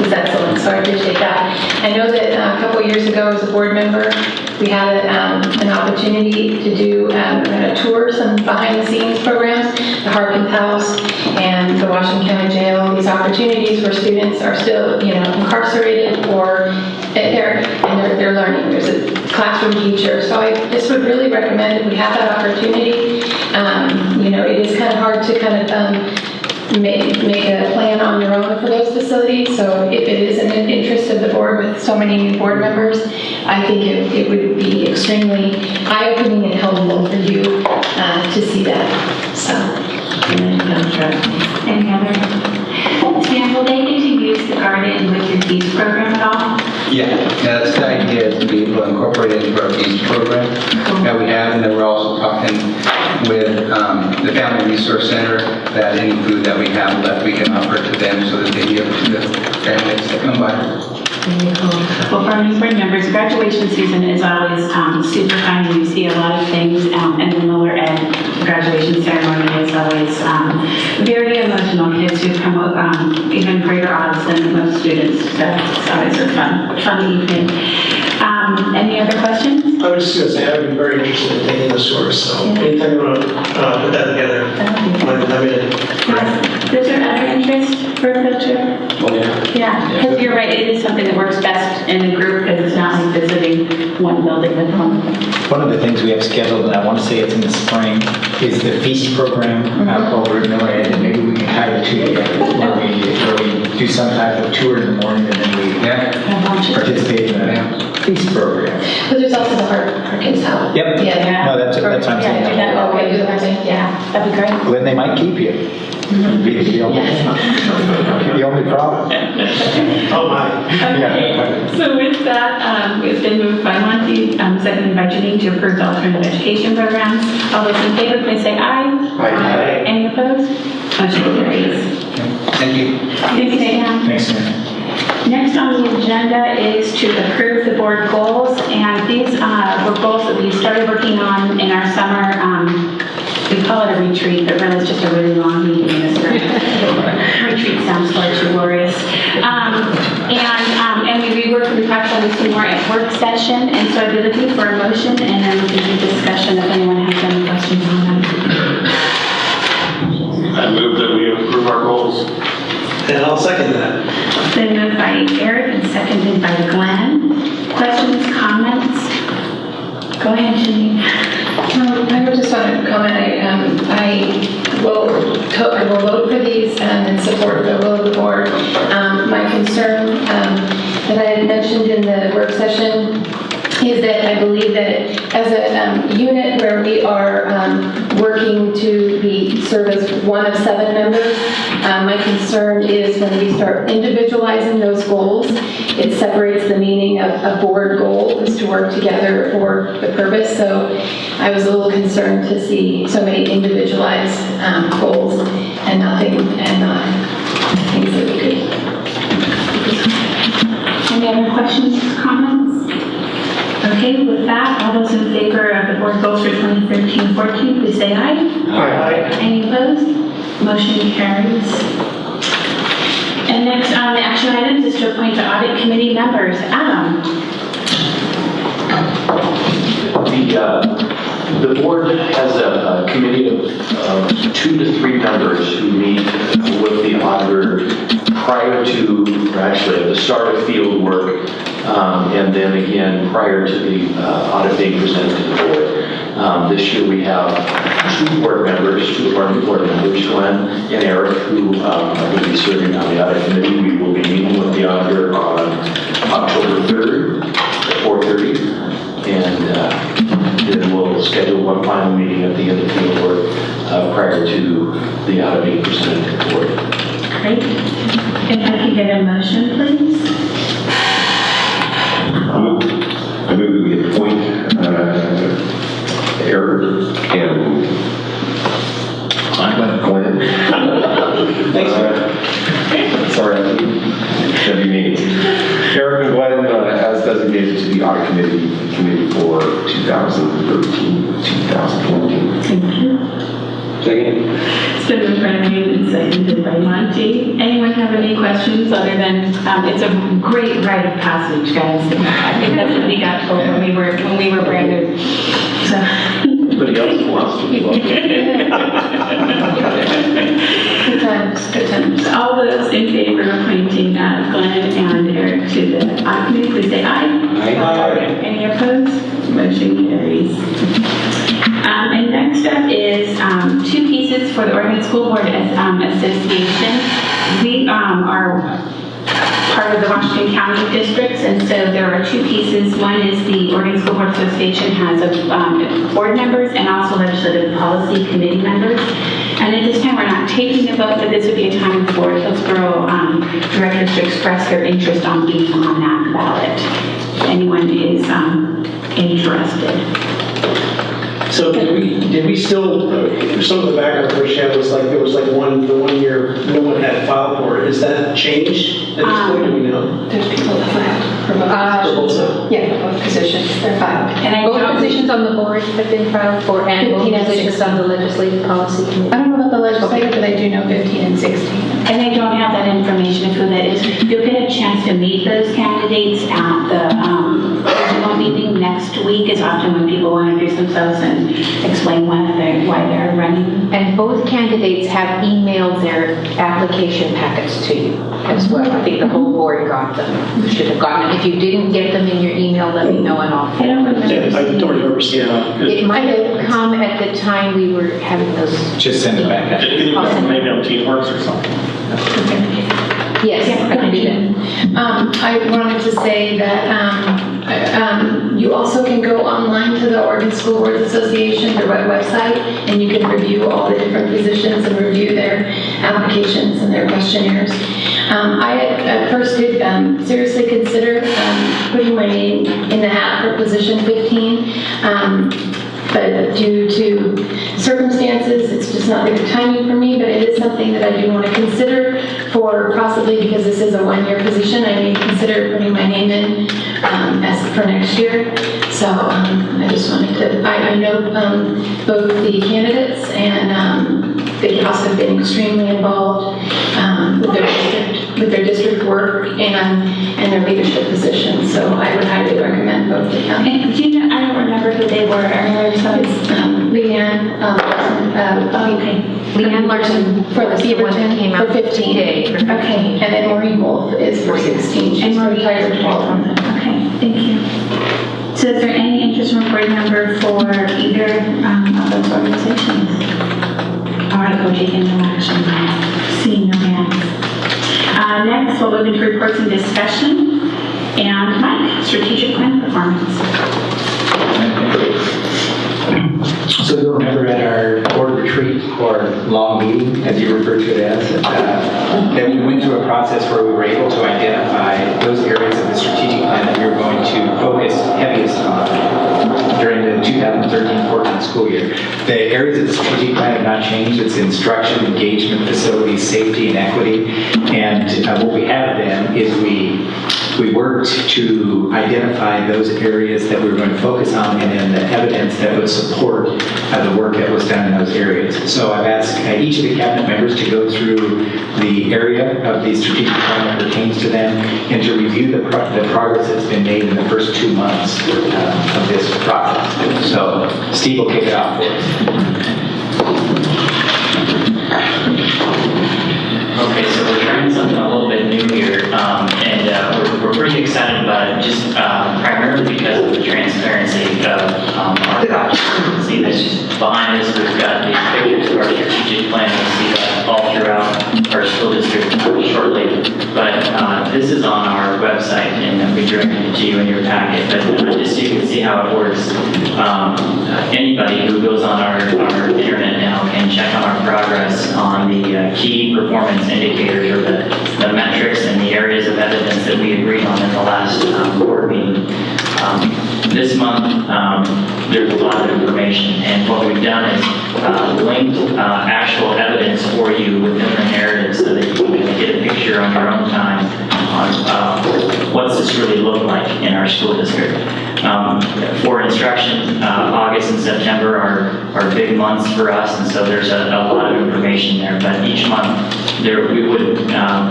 was excellent, so I appreciate that. I know that a couple years ago as a board member, we had an opportunity to do a tour, some behind-the-scenes programs, the Harkin House and the Washington County Jail, these opportunities where students are still, incarcerated or they're learning. There's a classroom teacher, so I just would really recommend if we have that opportunity. It is kind of hard to make a plan on your own for those facilities. So if it is in the interest of the board with so many new board members, I think it would be extremely eye-opening and helpful for you to see that. So, any other? Stan, will they get to use the Garden with your Feast program at all? Yeah, that's the idea, is to be able to incorporate it into our feast program that we have, and then we're also talking with the Family Resource Center that any food that we have left we can offer to them so that they give it to the families that come by. Well, for our new board members, graduation season is always super fun. You see a lot of things, and the lower ed graduation ceremony is always very emotional. Kids who come up even greater odds than most students, so it's always a fun evening. Any other questions? I was just going to say, I'd be very interested in taking this course, so anytime you want to put that together, I'm in. Is there other interest for a field trip? Oh, yeah. Yeah, because you're right, it is something that works best in a group because it's not like visiting one building with one. One of the things we have scheduled, and I want to say it's in the spring, is the feast program over at Miller Ed, and maybe we can tie the two together where we do some type of tour in the morning and then we participate in the feast program. But there's also the Harkins House. Yep. Yeah. No, that's what I'm saying. Yeah, that'd be great. Well, then they might keep you. Be the only problem. Oh my. Okay, so with that, it's been moved by Monty, seconded by Janine to approve the alternative education programs. All those in favor, please say aye. Aye. Any opposed? Motion carries. Thank you. Thank you, Dan. Thanks, man. Next on the agenda is to approve the board goals, and these were goals that we started working on in our summer. We call it a retreat, but really it's just a really long meeting in the spring. Retreat sounds far too glorious. And we talked about this more at work session, and so I'd be looking for a motion, and then we can do discussion if anyone has any questions on them. I move that we approve our goals. And I'll second that. Been moved by Eric and seconded by Glenn. Questions, comments? Go ahead, Janine. I just want to comment. I will vote for these and support the will of the board. My concern that I had mentioned in the work session is that I believe that as a unit where we are working to serve as one of 7 members, my concern is when we start individualizing those goals, it separates the meaning of a board goal is to work together for the purpose. So I was a little concerned to see so many individualized goals and nothing and things that we could. Any other questions, comments? Okay, with that, all those in favor of the board goals for 2013-14, please say aye. Aye. Any opposed? Motion carries. And next on the action items is to appoint the audit committee members. Adam. The board has a committee of 2 to 3 members who meet with the auditor prior to, actually at the start of field work, and then again prior to the audit being presented to the board. This year we have 2 board members, 2 of our new board members, Glenn and Eric, who are going to be serving on the audit committee. We will be meeting with the auditor on October 3rd at 4:30, and then we'll schedule one final meeting at the end of field work prior to the audit being presented to the board. Great. If I could get a motion, please. I move that we appoint Eric and Glenn. Thanks, Sorry, that'd be me. Eric and Glenn as designated to the audit committee for 2013-2014. Thank you. Do I have a second? Second. Seconded by Glenn. Any further discussion? All those in favor, please say aye. Any opposed? Motion carries. And if I could get a motion, please. I move that we appoint Second. It's been moved by Wayne and seconded by Monty. Anyone have any questions other than, it's a great rite of passage, guys. I think that's what we got told when we were brand new. So. Anybody else wants to be Good times. All those in favor of appointing Glenn and Eric to the committee, please say aye. Aye. Any opposed? Motion carries. And next up is two pieces for the Oregon School Board Association. We are part of the Washington County districts, and so there are two pieces. One is the Oregon School Board Association has a board members and also legislative policy committee members. And at this time, we're not taking a vote, but this would be a time for Hillsboro directors to express their interest on being on that ballot. If anyone is interested. So did we still, some of the background for Chad was like, there was like the 1 year no one had filed for it. Is that changed at this point? Do we know? There's people that filed for both. Yeah, for both positions, they're filed. And both positions on the board have been filed for, and both positions on the legislative policy committee. I don't know about the legislative, but I do know 15 and 16. And I don't have that information of who that is. You'll get a chance to meet those candidates at the regional meeting next week. Is often when people want to introduce themselves and explain why they're running. And both candidates have emailed their application packets to you as well. I think the whole board got them. You should have gotten them. If you didn't get them in your email, let me know and I'll. I don't remember. Yeah, I don't remember seeing it. It might have come at the time we were having those. Just send it back. Maybe on Teamworks or something. Yes, I can do that. I wanted to say that you also can go online to the Oregon School Boards Association, their website, and you can review all the different positions and review their applications and their questionnaires. I at first did seriously consider putting my name in the hat for position 15. But due to circumstances, it's just not the good timing for me, but it is something that I do want to consider for possibly, because this is a 1-year position, I may consider putting my name in as for next year. So I just wanted to, I know both the candidates and the House have been extremely involved with their district work and their leadership positions. So I would highly recommend both of them. And do you know, I don't remember who they were. Leanne Leanne Larson for the Beaverton for 15. Okay, and then Maureen Wolf is for 16. And Maureen retired 12. Okay, thank you. So is there any interest from board member for either of those organizations? All right, we'll take into action. Seeing no hands. Next, we'll move into reports and discussion. And Mike, strategic plan performance. So you'll remember at our board retreat or long meeting, as you refer to it as, that we went through a process where we were able to identify those areas of the strategic plan that we were going to focus heaviest on during the 2013-14 school year. The areas of the strategic plan have not changed. It's instruction, engagement, facilities, safety, and equity. And what we have then is we worked to identify those areas that we were going to focus on and then the evidence that would support the work that was done in those areas. So I've asked each of the cabinet members to go through the area of the strategic plan that pertains to them and to review the progress that's been made in the first 2 months of this process. So Steve will kick it off for us. Okay, so we're trying something a little bit new here, and we're pretty excited about it, just primarily because of the transparency of our project. See this behind us, we've got these pictures of our strategic plan. You'll see that all throughout our school district shortly. But this is on our website, and we directed it to you in your packet. But just so you can see how it works, anybody who goes on our internet now can check on our progress on the key performance indicators or the metrics and the areas of evidence that we agreed on in the last board meeting. This month, there's a lot of information, and what we've done is linked actual evidence for you within the narrative so that you can get a picture on your own time on what's what's this really look like in our school district. For instruction, August and September are big months for us, and so there's a lot of information there. But each month, we wouldn't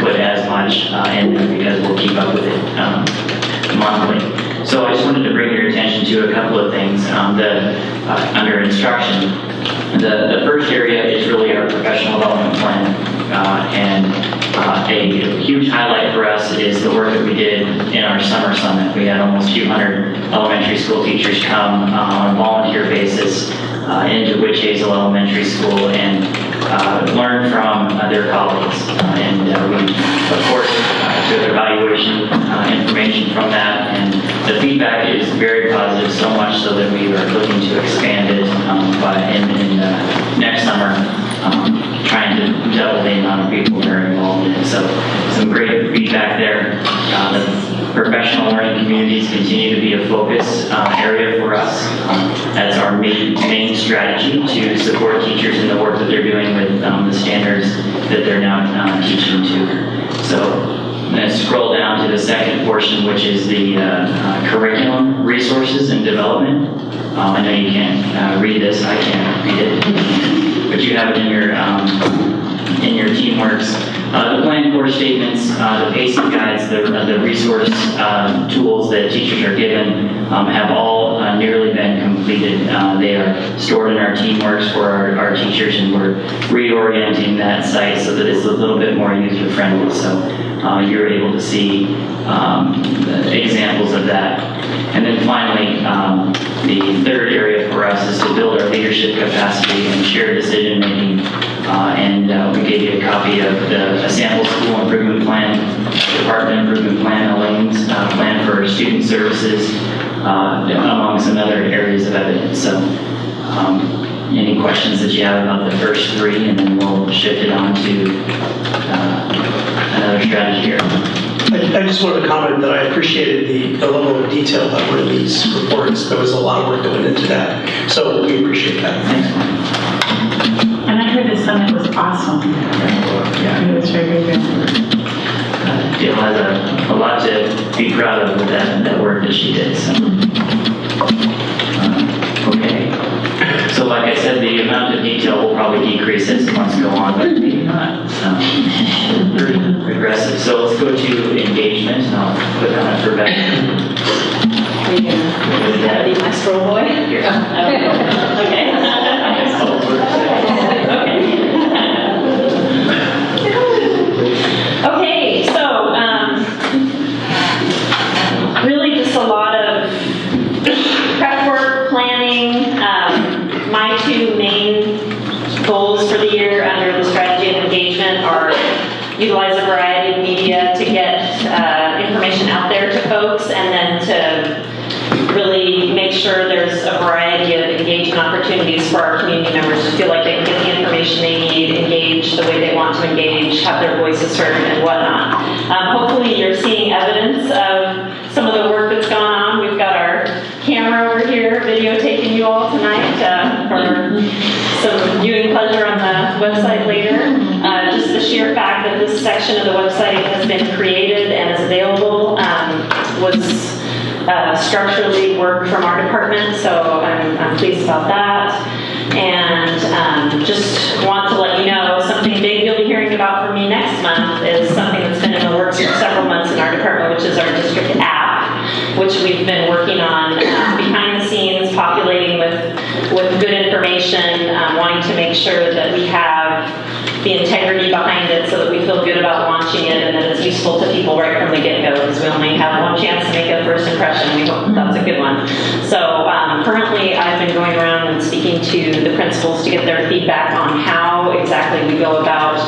put as much in there because we'll keep up with it monthly. So I just wanted to bring your attention to a couple of things under instruction. The first area is really our professional development plan, and a huge highlight for us is the work that we did in our summer summit. We had almost 200 elementary school teachers come on a volunteer basis into Witch Hazel Elementary School and learn from their colleagues. And we, of course, took evaluation information from that, and the feedback is very positive, so much so that we are looking to expand it in next summer, trying to double the amount of people that are involved in it. So some great feedback there. The professional learning communities continue to be a focus area for us as our main strategy to support teachers in the work that they're doing with the standards that they're now teaching to. So I'm going to scroll down to the second portion, which is the curriculum, resources, and development. I know you can't read this, I can't read it, but you have it in your teamworks. The plan core statements, the pacing guides, the resource tools that teachers are given have all nearly been completed. They are stored in our teamworks for our teachers, and we're reorienting that site so that it's a little bit more user-friendly. So you're able to see examples of that. And then finally, the third area for us is to build our leadership capacity and shared decision-making. And we gave you a copy of a sample school improvement plan, department improvement plan, Elaine's plan for student services, among some other areas of evidence. So any questions that you have about the first three, and then we'll shift it on to another strategy area. I just wanted to comment that I appreciated the level of detail that were in these reports. There was a lot of work that went into that, so we appreciate that. Thanks. And I heard the summit was awesome. Yeah, it was very, very good. Jill has a lot to be proud of with that work that she did. So. Okay. So like I said, the amount of detail will probably decrease as months go on, but maybe not. Very progressive. So let's go to engagement, and I'll put that for Becky. Are you going to be my scroll boy? Here. Okay. Okay, so really just a lot of prep work, planning. My two main goals for the year under the strategy of engagement are utilize a variety of media to get information out there to folks, and then to really make sure there's a variety of engaging opportunities for our community members to feel like they can get the information they need, engage the way they want to engage, have their voices heard, and whatnot. Hopefully you're seeing evidence of some of the work that's gone on. We've got our camera over here videotaping you all tonight for some viewing pleasure on the website later. Just the sheer fact that this section of the website has been created and is available was structurally work from our department, so I'm pleased about that. And just want to let you know something big you'll be hearing about from me next month is something that's been in the works for several months in our department, which is our district app, which we've been working on behind the scenes, populating with good information, wanting to make sure that we have the integrity behind it so that we feel good about launching it and that it's useful to people right from the get-go, because we only have one chance to make a first impression. We hope that's a good one. So currently I've been going around and speaking to the principals to get their feedback on how exactly we go about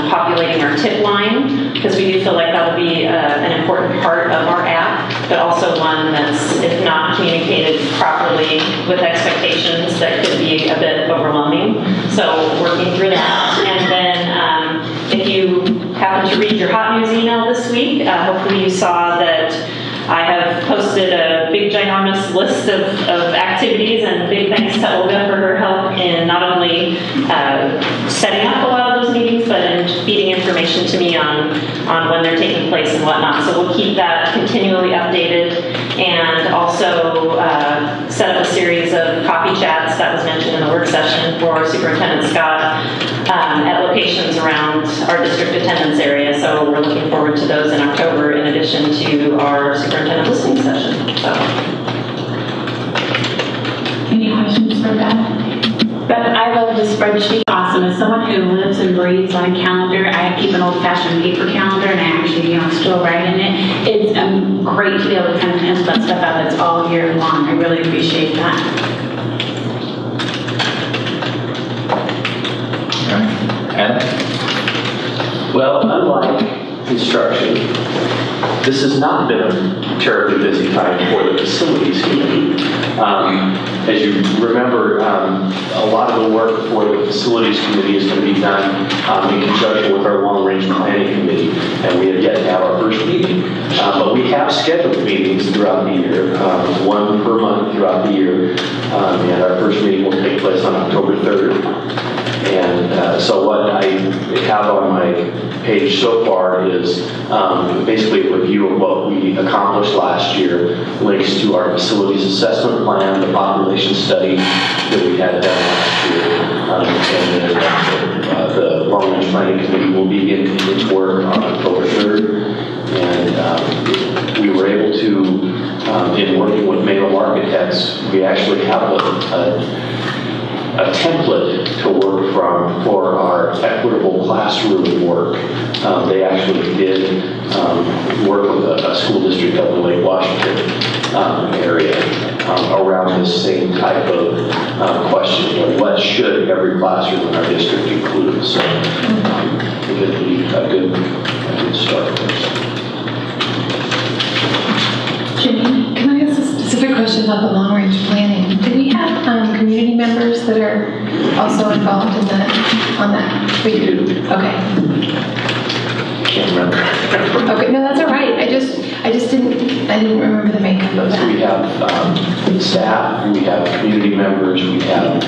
populating our tip line, because we do feel like that will be an important part of our app, but also one that's, if not communicated properly with expectations, that could be a bit overwhelming. So working through that. And then if you happen to read your hot news email this week, hopefully you saw that I have posted a big ginormous list of activities, and big thanks to Olga for her help in not only setting up a lot of those meetings, but in feeding information information to me on when they're taking place and whatnot. So we'll keep that continually updated, and also set up a series of coffee chats that was mentioned in the work session for Superintendent Scott at locations around our district attendance area. So we're looking forward to those in October in addition to our superintendent listening session. So. Any questions for Beth? Beth, I love the spreadsheet. Awesome. As someone who lives and breathes on a calendar, I keep an old-fashioned paper calendar, and I actually still write in it. It's great to be able to kind of pencil that stuff out that's all year long. I really appreciate that. Well, unlike instruction, this has not been a terribly busy time for the facilities committee. As you remember, a lot of the work for the facilities committee is going to be done in conjunction with our long-range planning committee, and we have yet to have our first meeting. But we have scheduled meetings throughout the year, one per month throughout the year, and our first meeting will take place on October 3rd. And so what I have on my page so far is basically a review of what we accomplished last year, links to our facilities assessment plan, the population study that we had done last year, and then the long-range planning committee will begin its work on October 3rd. And we were able to, in working with Malo Architects, we actually have a template to work from for our equitable classroom work. They actually did work with a school district up in Lake Washington area around this same type of question. What should every classroom in our district include? So I think it would be a good start there. Janine, can I ask a specific question about the long-range planning? Do we have community members that are also involved in on that? We do. Okay. Can't remember. Okay, no, that's all right. I didn't remember the makeup of that. We have staff, we have community members, we have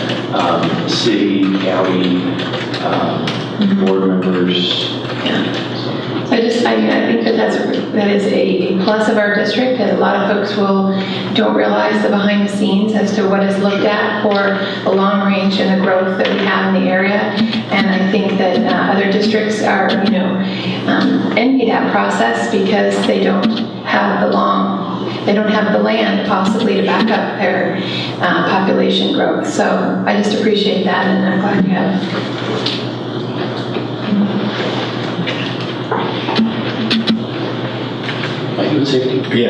city, county, board members. Yeah. I think that is a plus of our district, that a lot of folks don't realize the behind the scenes as to what is looked at for the long range and the growth that we have in the area. And I think that other districts are, envy that process because they don't have the land possibly to back up their population growth. So I just appreciate that, and I'm glad you have. Are you safety? Yeah.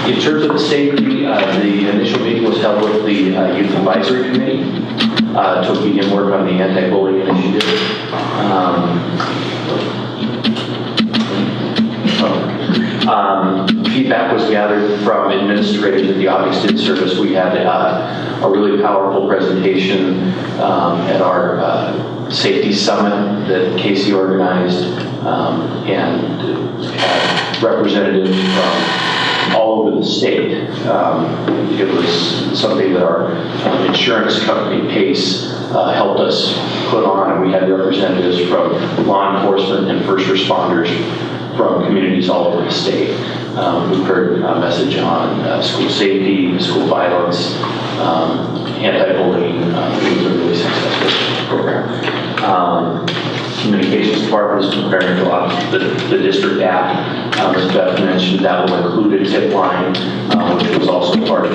In terms of the safety, the initial meeting was held with the Youth Advisory Committee to begin work on the anti-bullying initiative. Feedback was gathered from administrators at the Augustine service. We had a really powerful presentation at our safety summit that Casey organized, and had representatives from all over the state. It was something that our insurance company, PACE, helped us put on, and we had representatives from law enforcement and first responders from communities all over the state. We've heard a message on school safety, school violence, anti-bullying. It was a really successful program. Communications department is preparing to launch the district app. As Beth mentioned, that will include a tip line, which was also part of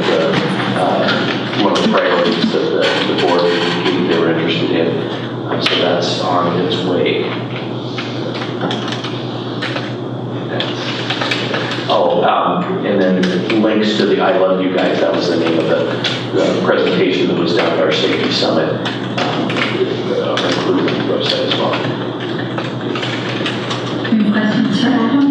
one of the priorities that the board indicated they were interested in. So that's on its way. And then links to the I Love You Guys. That was the name of the presentation that was done at our safety summit. Included on the website as well. Any questions for Adam?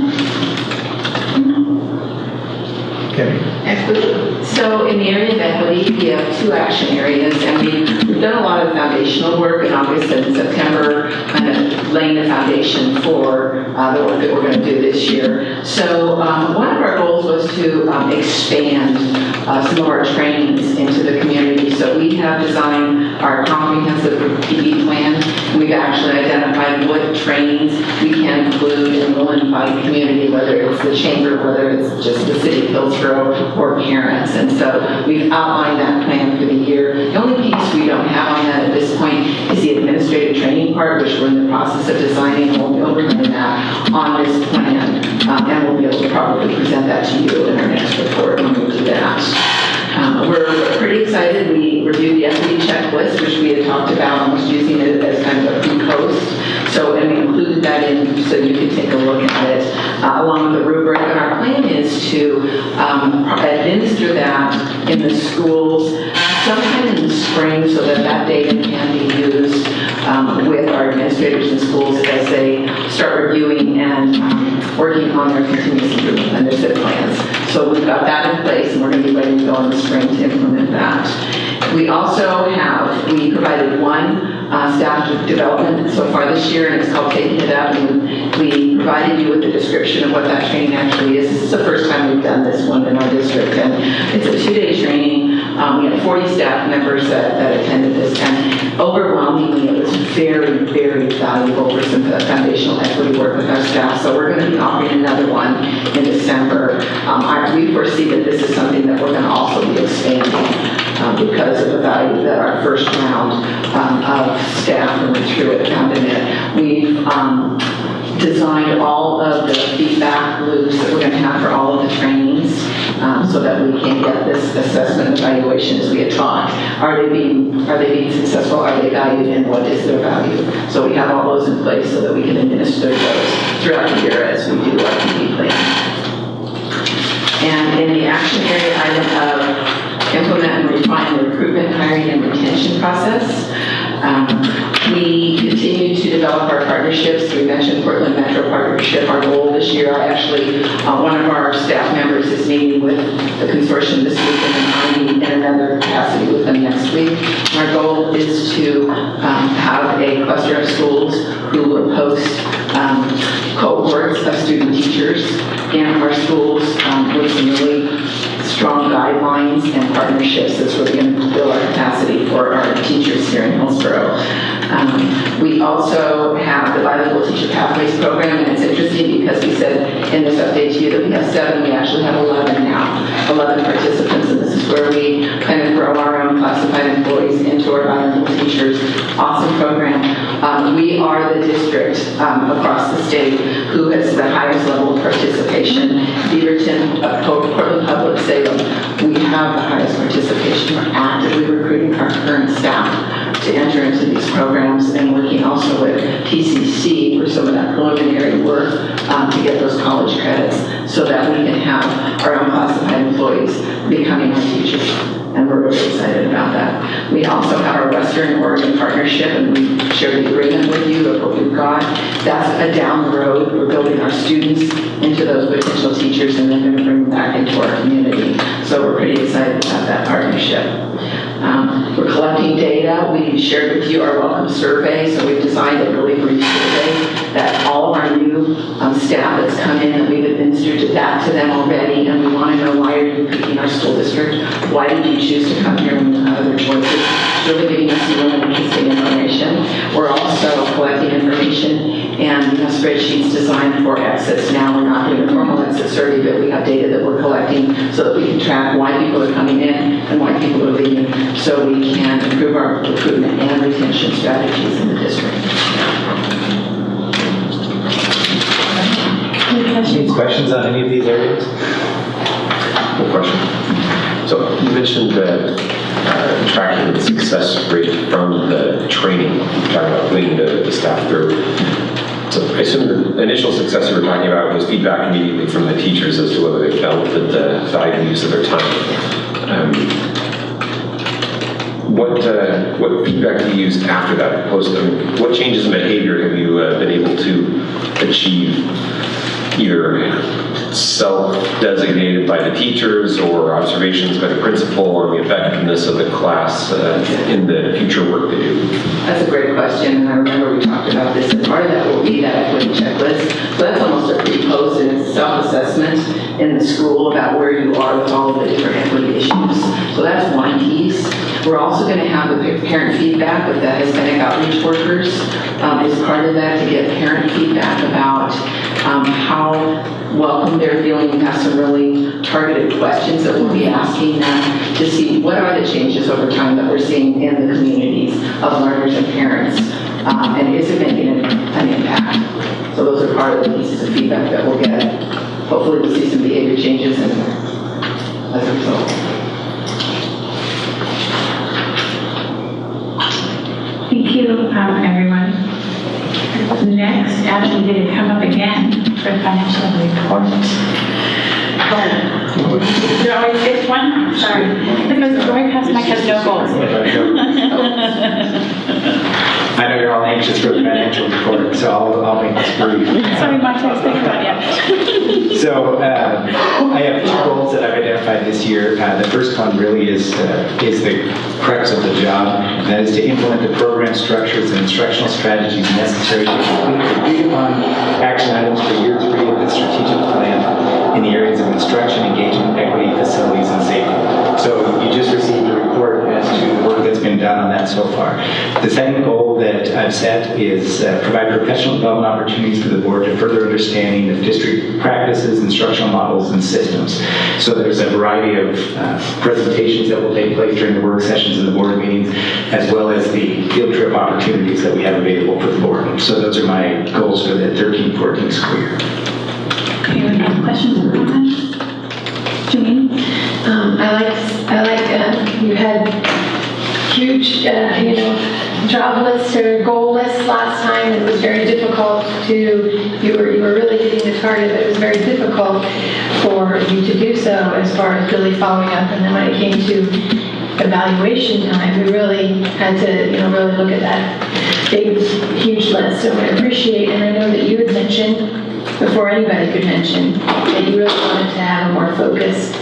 Absolutely. So in the area of equity, we have two action areas, and we've done a lot of foundational work in August and September, kind of laying the foundation for the work that we're going to do this year. So one of our goals was to expand some of our trainings into the community. So we have designed our comprehensive PD plan. We've actually identified what trainings we can include and will invite community, whether it's the chamber, whether it's just the city of Hillsboro, or parents. And so we've outlined that plan for the year. The only piece we don't have on that at this point is the administrative training part, which we're in the process of designing, and we'll be overlaying that on this plan. And we'll be able to probably present that to you in our next report when we do that. We're pretty excited. We reviewed the equity checklist, which we had talked about almost using it as kind of a pre-post. So, and we included that in so you can take a look at it along with the rubric. And our plan is to administer that in the schools sometime in the spring so that that data can be used with our administrators in schools as they start reviewing and working on their continuous improvement and their SIP plans. So we've got that in place, and we're going to be ready to go in the spring to implement that. We also we provided one staff development so far this year, and it's called Taking It Up, and we provided you with the description of what that training actually is. This is the first time we've done this one in our district, and it's a 2-day training. We had 40 staff members that attended this, and overwhelmingly it was very, very valuable for some foundational equity work with our staff. So we're going to be offering another one in December. We foresee that this is something that we're going to also be expanding because of the value that our first round of staff and Truett found in it. We've designed all of the feedback loops that we're going to have for all of the trainings so that we can get this assessment evaluation as we had taught. Are they being successful? Are they valued? And what is their value? So we have all those in place so that we can administer those throughout the year as we do our PD plan. And in the action area item of implement and refine the recruitment, hiring, and retention process, we continue to develop our partnerships. We mentioned Portland Metro Partnership. Our goal this year, one of our staff members is meeting with the consortium this week, and then I'll meet in another capacity with them next week. Our goal is to have a cluster of schools who will post cohorts of student teachers in our schools with some really strong guidelines and partnerships that's really going to build our capacity for our teachers here in Hillsboro. We also have the Bilingual Teacher Pathways program, and it's interesting because we said in this update to you that we have 7, we actually have 11 now, 11 participants, and this is where we kind of grow our own classified employees into our bilingual teachers. Awesome program. We are the district across the state who has the highest level of participation. Beaverton, Portland Public, Salem, we have the highest participation. We're actively recruiting our current staff to enter into these programs and working also with TCC for some of that preliminary work to get those college credits so that we can have our own classified employees becoming our teachers. And we're really excited about that. We also have our Western Oregon partnership, and we share the agreement with you of what we've got. That's a down the road. We're building our students into those potential teachers, and then going to bring them back into our community. So we're pretty excited about that partnership. We're collecting data. We shared with you our welcome survey, so we've designed a really brief survey that all of our new staff that's come in that we've administered that to them already, and we want to know, why are you picking our school district? Why did you choose to come here when you have other choices? It's really giving us some really interesting information. We're also collecting information and we have spreadsheets designed for exits now. We're not doing a formal exit survey, but we have data that we're collecting so that we can track why people are coming in and why people are leaving, so we can improve our recruitment and retention strategies in the district. Any questions on any of these areas? No question. So you mentioned tracking the success rate from the training, talking about putting the staff through. So I assume the initial success you were talking about was feedback immediately from the teachers as to whether they felt that the valuable use of their time. What feedback do you use after that post? What changes in behavior have you been able to achieve, either self-designated by the teachers or observations by the principal on the effectiveness of the class in the future work they do? That's a great question, and I remember we talked about this, and part of that will be that equity checklist. So that's almost a pre-post, and it's a self-assessment in the school about where you are with all of the different equity issues. So that's one piece. We're also going to have the parent feedback with the Hispanic outreach workers as part of that, to get parent feedback about how welcome they're feeling. We have some really targeted questions that we'll be asking them to see what are the changes over time that we're seeing in the communities of learners and parents, and is it making an impact? So those are part of the pieces of feedback that we'll get. Hopefully we'll see some behavior changes as a result. Thank you, everyone. Next, Adam, did it come up again for financial report? You always skip one? Sorry. Because Roy past Mike has no goals. I know you're all anxious for the financial report, so I'll make this brief. Sorry, Mike, I was thinking about you. So I have two goals that I've identified this year. The first one really is the crux of the job, and that is to implement the program structures and instructional strategies necessary to complete agreed upon action items for year 3 of the strategic plan in the areas of instruction, engagement, equity, facilities, and safety. So you just received a report as to the work that's been done on that so far. The second goal that I've set is provide professional development opportunities for the board to further understanding of district practices, instructional models, and systems. So there's a variety of presentations that will take place during the work sessions and the board meetings, as well as the field trip opportunities that we have available for the board. So those are my goals for the 13-14 school year. Anyone have questions or comments? Janine? I like you had huge, job lists or goal lists last time. It was very difficult you were really hitting the target, but it was very difficult for you to do so as far as really following up. And then when it came to evaluation time, we really had to, really look at that big, huge list. So I appreciate, and I know that you had mentioned, before anybody could mention, that you really wanted to have a more focused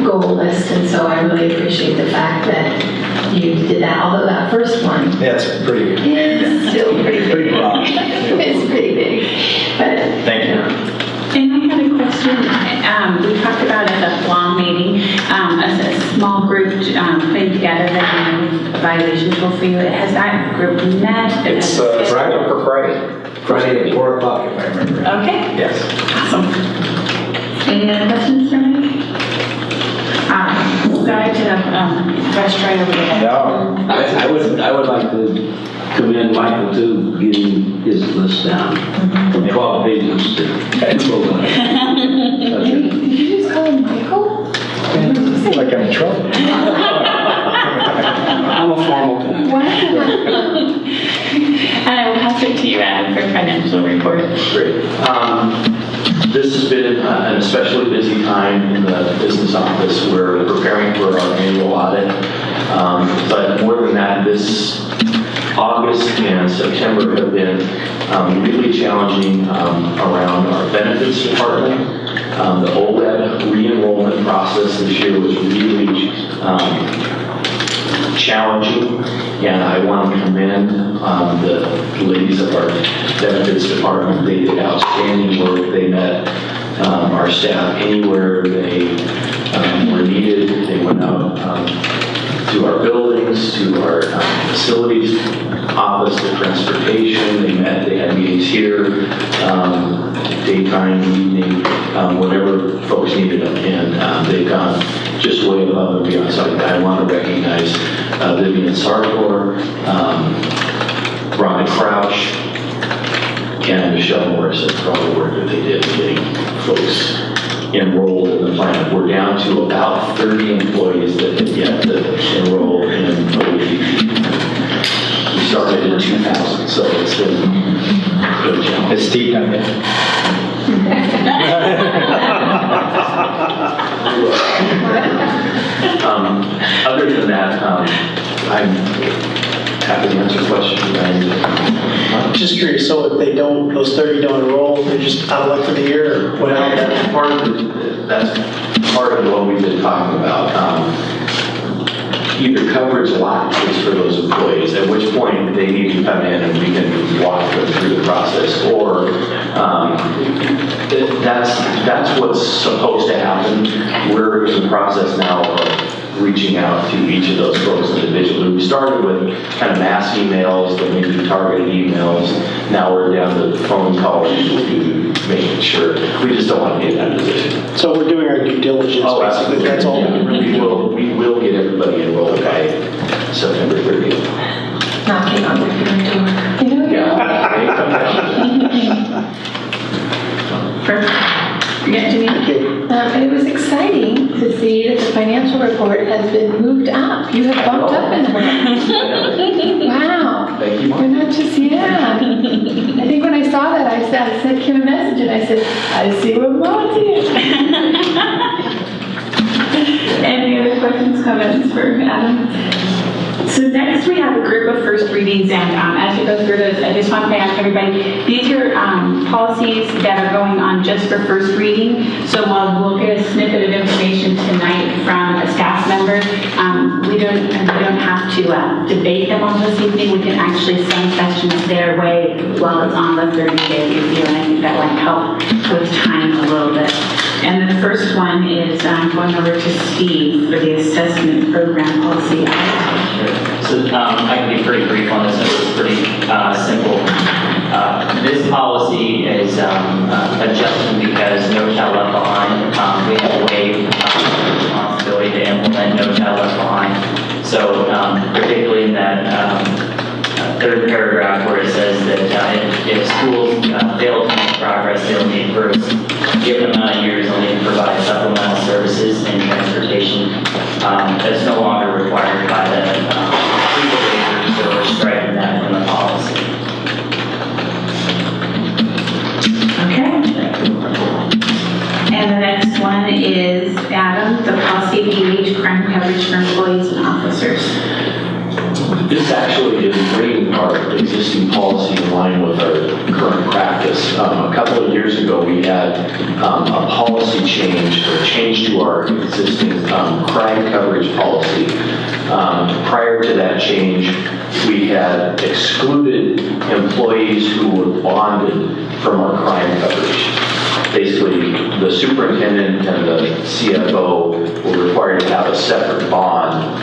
goal list, and so I really appreciate the fact that you did that, although that first one That's pretty good. is still pretty big. Pretty broad. It's pretty big. But Thank you. And I had a question. We talked about at the long meeting, as a small group putting together the evaluation tool for you. Has that group met? It's Friday for Friday. Friday at 4 o'clock, if I remember. Okay. Yes. Awesome. Any other questions for me? Go ahead to the rest right over there. No. I would like to commend Michael to getting his list down from 12 pages to 12 lines. Did you just call him Michael? I feel like I'm in trouble. I'm a formal guy. Wow. And I will pass it to you, Adam, for financial report. Great. This has been an especially busy time in the business office. We're preparing for our annual audit. But more than that, this August and September have been really challenging around our benefits department. The OLED re-enrollment process this year was really challenging, and I want to commend the ladies of our benefits department. They did outstanding work. They met our staff anywhere they were needed. They went out to our buildings, to our facilities office, to transportation. They had meetings here, daytime, evening, whatever folks needed them, and they've gone just way above and beyond. So I want to recognize Vivian Sartor, Ronnie Crouch, and Michelle Morrison for all the work that they did in getting folks enrolled in the plan. We're down to about 30 employees that have yet to enroll in OEP. We started in 2000, so it's been a good challenge. Has Steve done it? Other than that, I'm happy to answer questions. Just curious, so if they don't, those 30 don't enroll, they're just out of luck for the year, or what happens? That's part of what we've been talking about. Either coverage lapses for those employees, at which point they need to come in and we can walk them through the process, or that's what's supposed to happen. We're in the process now of reaching out to each of those folks individually. We started with kind of mass emails, then maybe targeted emails. Now we're down to phone calls to making sure. We just don't want to be in that position. So we're doing our due diligence, basically. That's all we can really do. We will get everybody enrolled by September 30th. Knocking on the door. Yeah, Janine. It was exciting to see that the financial report has been moved up. You have bumped up in the world. Wow. Thank you, Mark. You're not just, yeah. I think when I saw that, I sent Kim a message and I said, I see what Mom did. Any other questions, comments for Adam? So next we have a group of first readings, and as we go through those, I just want to ask everybody, these are policies that are going on just for first reading. So while we'll get a snippet of information tonight from a staff member, we don't have to debate them on this evening. We can actually send questions their way while it's on the 30-day review, and I think that might help with time a little bit. And the first one is going over to Steve for the assessment program policy. So I can be pretty brief on this. It's pretty simple. This policy is adjusted because No Child Left Behind. We have waived responsibility to implement No Child Left Behind. So particularly in that third paragraph where it says that if schools fail to make progress, they'll need first, given the amount of years, they'll need to provide supplemental services and transportation. That's no longer required by the legal waivers, so we're striking that from the policy. Okay. And the next one is Adam, the policy of DH crime coverage for employees and officers. This actually is bringing our existing policy in line with our current practice. A couple of years ago, we had a policy change to our existing crime coverage policy. Prior to that change, we had excluded employees who were bonded from our crime coverage. Basically, the superintendent and the CFO were required to have a separate bond,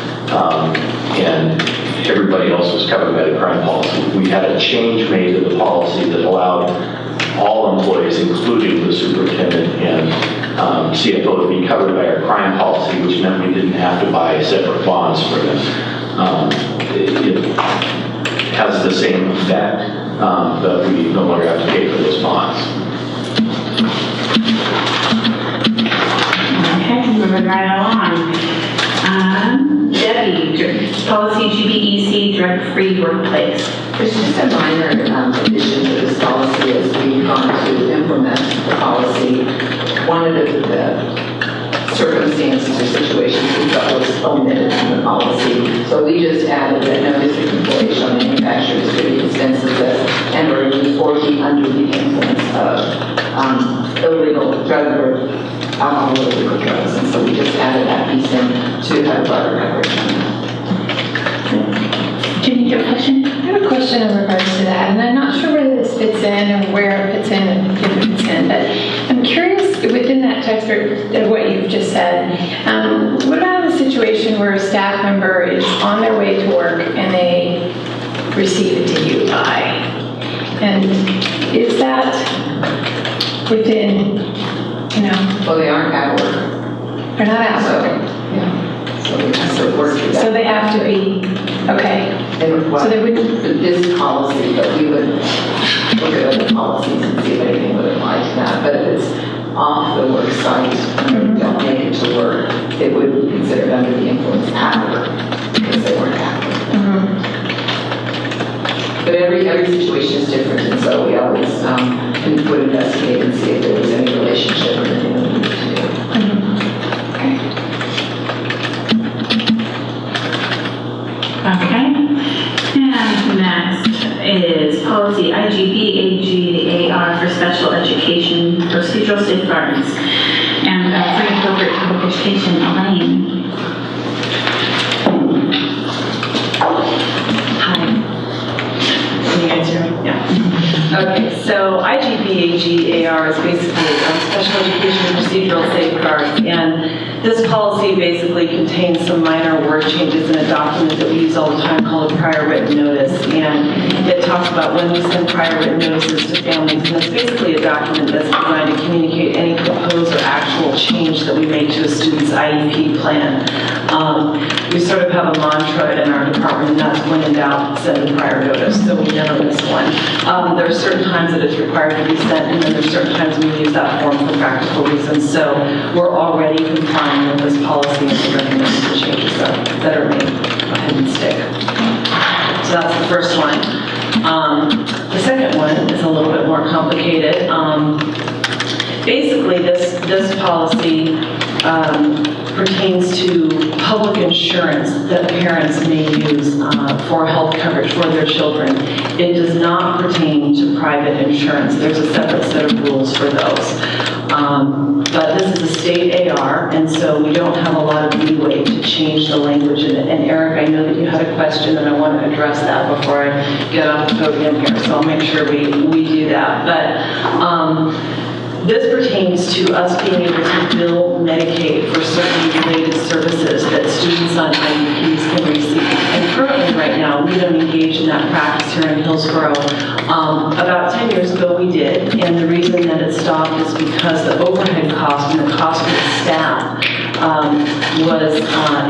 and everybody else was covered by the crime policy. We had a change made to the policy that allowed all employees, including the superintendent and CFO, to be covered by our crime policy, which meant we didn't have to buy separate bonds for them. It has the same effect, but we no longer have to pay for those bonds. Okay, moving right along. Debbie, policy GBEC, drug-free workplace. There's just a minor addition to this policy as we've gone to implement the policy. One of the circumstances or situations we thought was omitted from the policy. So we just added that no district employee shall manufacture, distribute, dispense, possess, and or use or keep under the influence of illegal drug or alcohol or illegal drugs. And so we just added that piece in to have broader coverage on that. Jenny, do you have a question? I have a question in regards to that, and I'm not sure whether this fits in or where it fits in and if it fits in, but I'm curious within that text of what you've just said, what about the situation where a staff member is on their way to work and they receive a DUI? And is that within, Well, they aren't at work. They're not at work. So we have to work through that. So they have to be, okay. So they wouldn't for this policy, but we would look at other policies and see if anything would apply to that. But if it's off the work site and don't make it to work, it would be considered under the influence at work because they weren't at work. But every situation is different, and so we always would investigate and see if there was any relationship or anything that we need to do. Okay. then next is policy IGB-AGAR for special education procedural safeguards. And bring it over to public education, Elaine. Hi. Can you guys hear me? Yeah. Okay, so IGB-AGAR is basically special education procedural safeguards, and this policy basically contains some minor word changes in a document that we use all the time called a prior written notice, and it talks about when we send prior written notices to families, and it's basically a document that's designed to communicate any proposed or actual change that we make to a student's IEP plan. We sort of have a mantra in our department, and that's when in doubt, send a prior notice, so we never miss one. There are certain times that it's required to be sent, and then there are certain times we use that form for practical reasons, so we're already complying with this policy and recommending the changes that are made. Go ahead and stick. So that's the first one. The second one is a little bit more complicated. Basically, this policy pertains to public insurance that parents may use for health coverage for their children. It does not pertain to private insurance. There's a separate set of rules for those. But this is a state AR, and so we don't have a lot of leeway to change the language in it. And Eric, I know that you had a question, and I want to address that before I get off the podium here, so I'll make sure we do that. But this pertains to us being able to bill Medicaid for certain related services that students on IEPs can receive. And currently, right now, we don't engage in that practice here in Hillsboro. About 10 years ago, we did, and the reason that it stopped is because the overhead cost and the cost of the staff was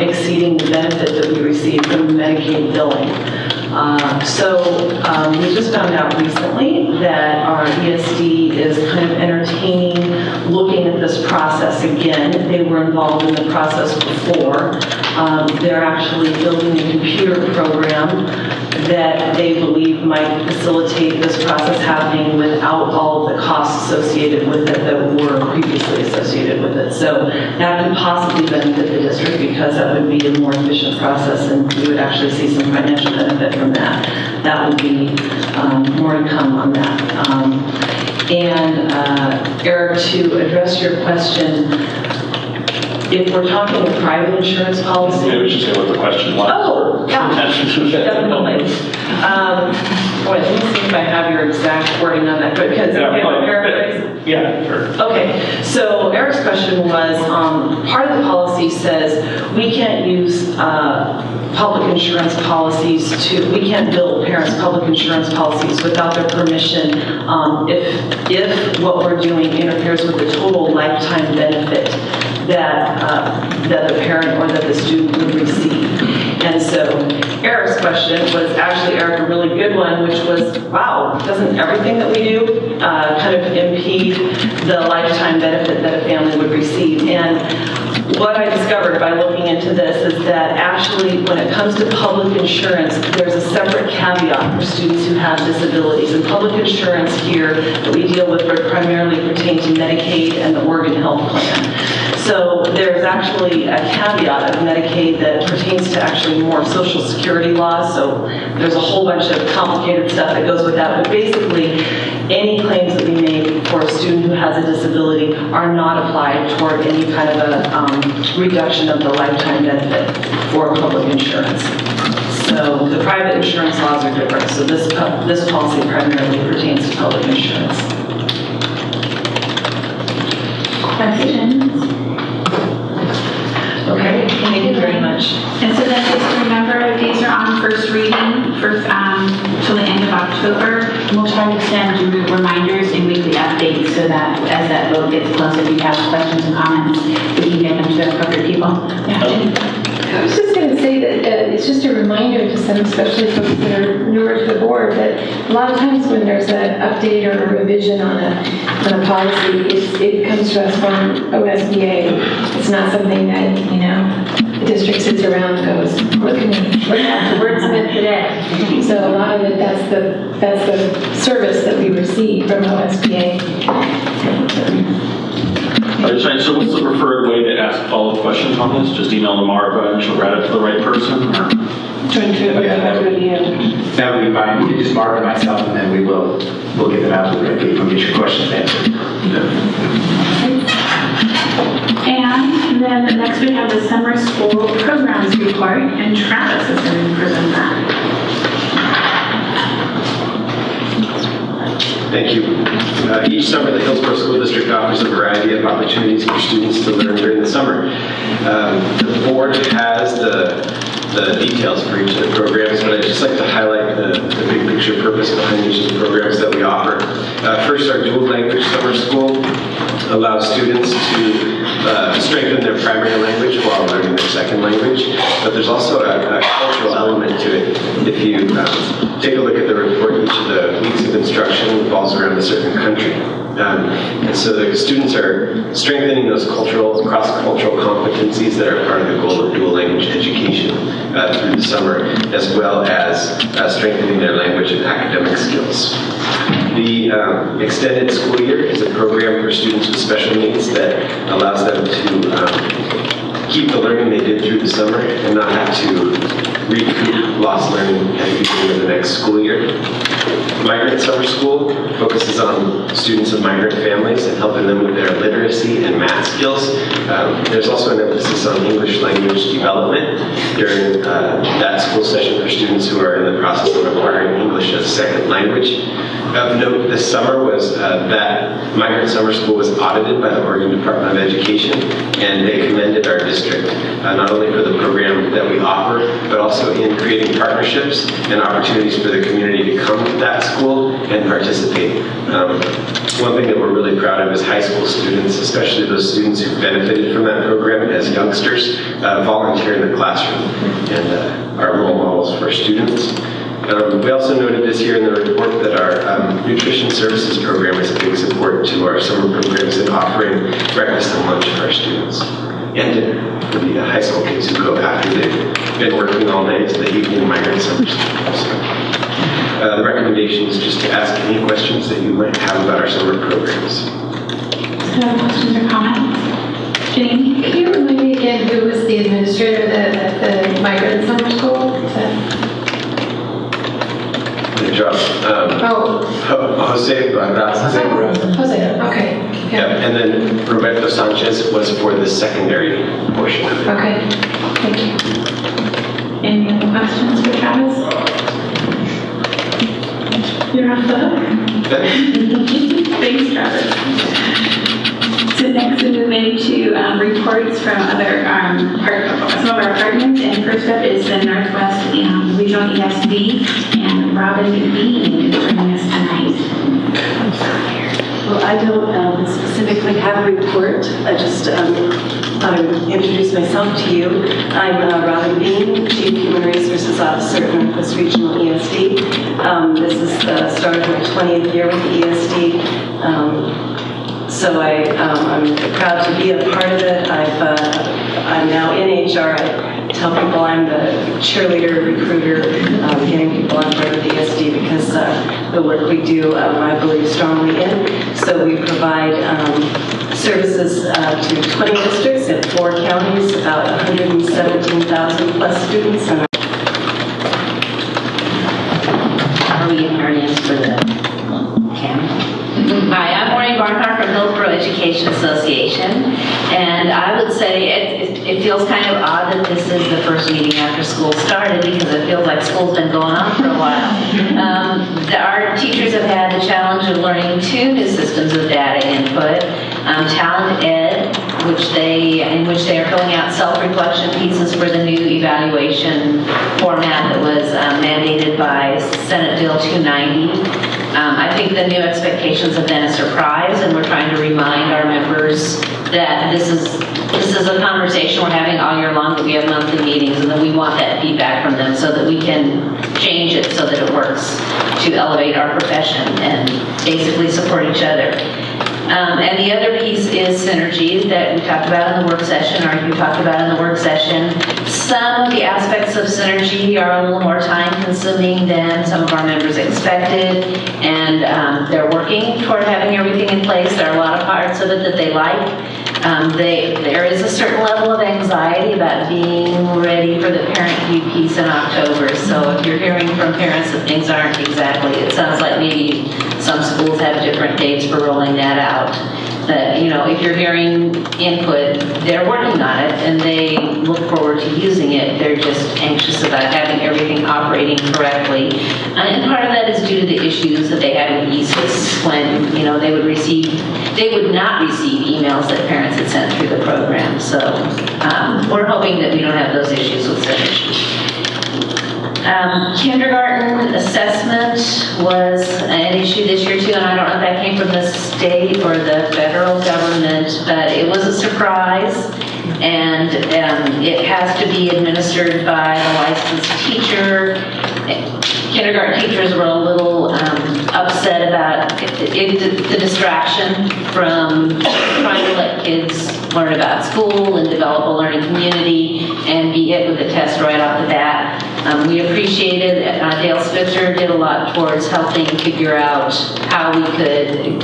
exceeding the benefit that we received from Medicaid billing. We just found out recently that our ESD is kind of entertaining looking at this process again. They were involved in the process before. They're actually building a computer program that they believe might facilitate this process happening without all of the costs associated with it that were previously associated with it. So that could possibly benefit the district because that would be a more efficient process and we would actually see some financial benefit from that. That would be more to come on that. Eric, to address your question, if we're talking a private insurance policy... Maybe we should say what the question was. Oh, yeah, definitely. Wait, let me see if I have your exact wording on that. Because yeah, sure. Okay, so Eric's question was, part of the policy says we can't use public insurance policies we can't bill parents public insurance policies without their permission if what we're doing interferes with the total lifetime benefit that the parent or that the student would receive. And so Eric's question was actually, Eric, a really good one, which was, wow, doesn't everything that we do kind of impede the lifetime benefit that a family would receive? And what I discovered by looking into this is that actually when it comes to public insurance, there's a separate caveat for students who have disabilities. And public insurance here that we deal with primarily pertain to Medicaid and the Oregon Health Plan. So there's actually a caveat of Medicaid that pertains to actually more Social Security laws. So there's a whole bunch of complicated stuff that goes with that. But basically, any claims that we make for a student who has a disability are not applied toward any kind of a reduction of the lifetime benefit for public insurance. So the private insurance laws are different. So this policy primarily pertains to public insurance. Questions? Okay, thank you very much. And so then just remember, these are on first reading till the end of October. And we'll try to send you reminders and weekly updates so that as that vote gets closer, if you have questions and comments, we can get them to the appropriate people. Yeah. I was just going to say that it's just a reminder to some, especially folks that are newer to the board, that a lot of times when there's an update or a revision on a policy, it comes to us from OSBA. It's not something that, the district sits around and goes, look at me, look at the wordsmith today. So a lot of it, that's the service that we receive from OSBA. So what's the preferred way to ask follow-up questions on this? Just email to Marva and she'll route it to the right person? Or? Yeah, that would be fine. You can just mark it myself, and then we'll get them out to the right people and get your questions answered. And then next we have the summer school programs report, and Travis is going to present that. Thank you. Each summer, the Hillsboro School District offers a variety of opportunities for students to learn during the summer. The board has the details for each of the programs, but I'd just like to highlight the big picture purpose behind each of the programs that we offer. First, our dual language summer school allows students to strengthen their primary language while learning their second language, but there's also a cultural element to it. If you take a look at the report, each of the weeks of instruction revolves around a certain country. And so the students are strengthening those cross-cultural competencies that are part of the goal of dual language education through the summer, as well as strengthening their language and academic skills. The extended school year is a program for students with special needs that allows them to keep the learning they did through the summer and not have to recoup lost learning at the beginning of the next school year. Migrant Summer School focuses on students of migrant families and helping them with their literacy and math skills. There's also an emphasis on English language development during that school session for students who are in the process of acquiring English as a second language. Of note this summer was that Migrant Summer School was audited by the Oregon Department of Education, and they commended our district not only for the program that we offer, but also in creating partnerships and opportunities for the community to come to that school and participate. One thing that we're really proud of is high school students, especially those students who benefited from that program as youngsters, volunteer in the classroom and are role models for students. We also noted this year in the report that our nutrition services program is a big support to our summer programs in offering breakfast and lunch for our students, and dinner for the high school kids who go after they've been working all night to the evening migrant summer school. So, the recommendation is just to ask any questions that you might have about our summer programs. Questions or comments? Jamie? Could you remind me again who was the administrator at the migrant summer school? Good job. Jose, okay. Yep, and then Roberto Sanchez was for the secondary portion of it. Okay, thank you. Any other questions for Travis? You're off the hook. Thanks, Travis. So next we move into reports from other some of our partners, and first up is the Northwest Regional ESD, and Robin Bean is joining us tonight. Well, I don't specifically have a report. I just thought I would introduce myself to you. I'm Robin Bean, Chief Human Resources Officer at Northwest Regional ESD. This is the start of my 20th year with the ESD. So I'm proud to be a part of it. I'm now in HR. I tell people I'm the cheerleader, recruiter, getting people on board with ESD because the work we do, I believe strongly in. So we provide services to 20 districts in 4 counties, about 117,000 plus students. And Are we in earnings for the camp? Hi, I'm Maureen Barnhart from Hillsboro Education Association, and I would say it feels kind of odd that this is the first meeting after school started because it feels like school's been going on for a while. Our teachers have had the challenge of learning 2 new systems of data input, Talent Ed, in which they are filling out self-reflection pieces for the new evaluation format that was mandated by Senate Bill 290. I think the new expectations have been a surprise, and we're trying to remind our members that this is a conversation we're having all year long, that we have monthly meetings, and that we want that feedback from them so that we can change it so that it works to elevate our profession and basically support each other. And the other piece is synergy that we talked about in the work session, or you talked about in the work session. Some of the aspects of synergy are a little more time-consuming than some of our members expected, and they're working toward having everything in place. There are a lot of parts of it that they like. There is a certain level of anxiety about being ready for the parent view piece in October. So if you're hearing from parents that things aren't exactly, it sounds like maybe some schools have different dates for rolling that out. That, if you're hearing input, they're working on it and they look forward to using it. They're just anxious about having everything operating correctly. And part of that is due to the issues that they had with ESIS when, they would not receive emails that parents had sent through the program. So we're hoping that we don't have those issues with SEDIS. Kindergarten assessment was an issue this year too, and I don't know if that came from the state or the federal government, but it was a surprise, and it has to be administered by a licensed teacher. Kindergarten teachers were a little upset about the distraction from trying to let kids learn about school and develop a learning community and be hit with a test right off the bat. We appreciated Dale Spitzer did a lot towards helping figure out how we could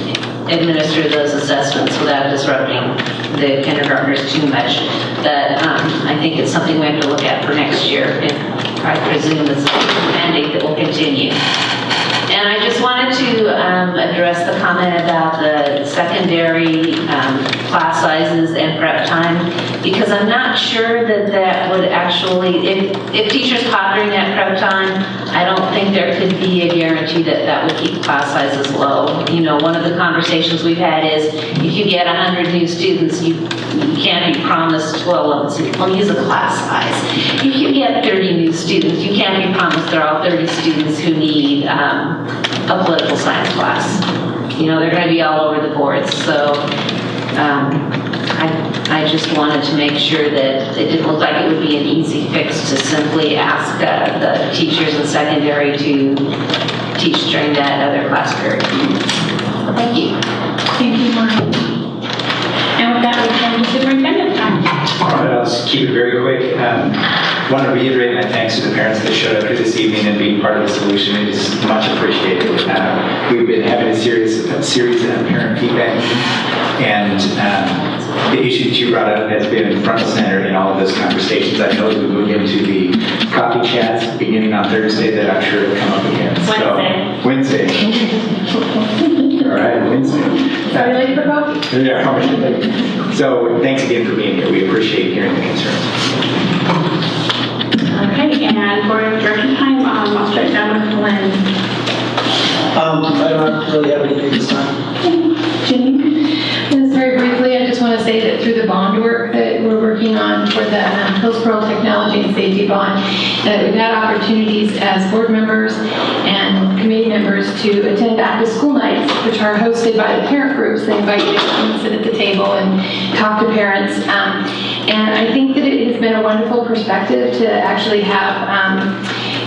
administer those assessments without disrupting the kindergartners too much. But I think it's something we have to look at for next year. I presume it's a mandate that will continue. And I just wanted to address the comment about the secondary class sizes and prep time, because I'm not sure that would actually, if teachers taught during that prep time, I don't think there could be a guarantee that would keep class sizes low. One of the conversations we've had is if you get 100 new students, you can't be promised 12 well, use a class size. If you get 30 new students, you can't be promised they're all 30 students who need a political science class. They're going to be all over the board. So I just wanted to make sure that it didn't look like it would be an easy fix to simply ask the teachers in secondary to teach during that other class period. Thank you. Thank you, Maureen. And with that, we turn to Superintendent time. All right, I'll just keep it very quick. I want to reiterate my thanks to the parents that showed up here this evening and being part of the solution. It is much appreciated. We've been having a series of parent feedback meetings, and the issue that you brought up has been front and center in all of those conversations. I know as we move into the coffee chats beginning on Thursday that I'm sure will come up again. Wednesday. All right, Wednesday. Sorry, late for coffee? Yeah, how much you think? So thanks again for being here. We appreciate hearing the concerns. Okay, and for direction time, I'll start down with Lynn. I don't really have anything this time. Jenny? Just very briefly, I just want to say that through the bond work that we're working on for the Hillsboro Technology and Safety Bond, that we've had opportunities as board members and committee members to attend back to school nights, which are hosted by the parent groups. They invite you to come and sit at the table and talk to parents. And I think that it has been a wonderful perspective to actually have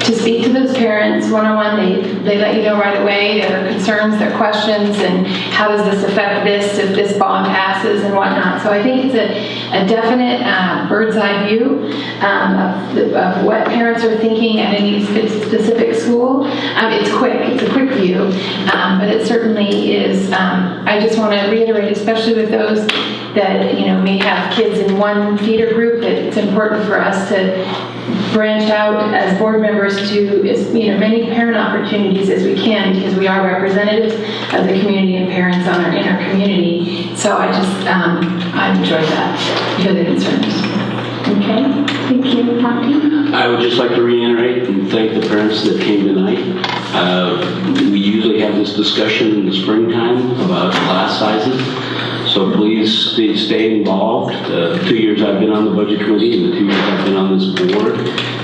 to speak to those parents one-on-one. They let you know right away their concerns, their questions, and how does this affect this if this bond passes and whatnot. So I think it's a definite bird's eye view of what parents are thinking at any specific school. It's a quick view, but it certainly is. I just want to reiterate, especially with those that may have kids in one feeder group, that it's important for us to branch out as board members to as many parent opportunities as we can, because we are representatives of the community and parents in our community. So I enjoyed that. Hear the concerns. Okay, thank you. Tati? I would just like to reiterate and thank the parents that came tonight. We usually have this discussion in the springtime about class sizes. So please stay involved. 2 years I've been on the budget committee and the 2 years I've been on this board,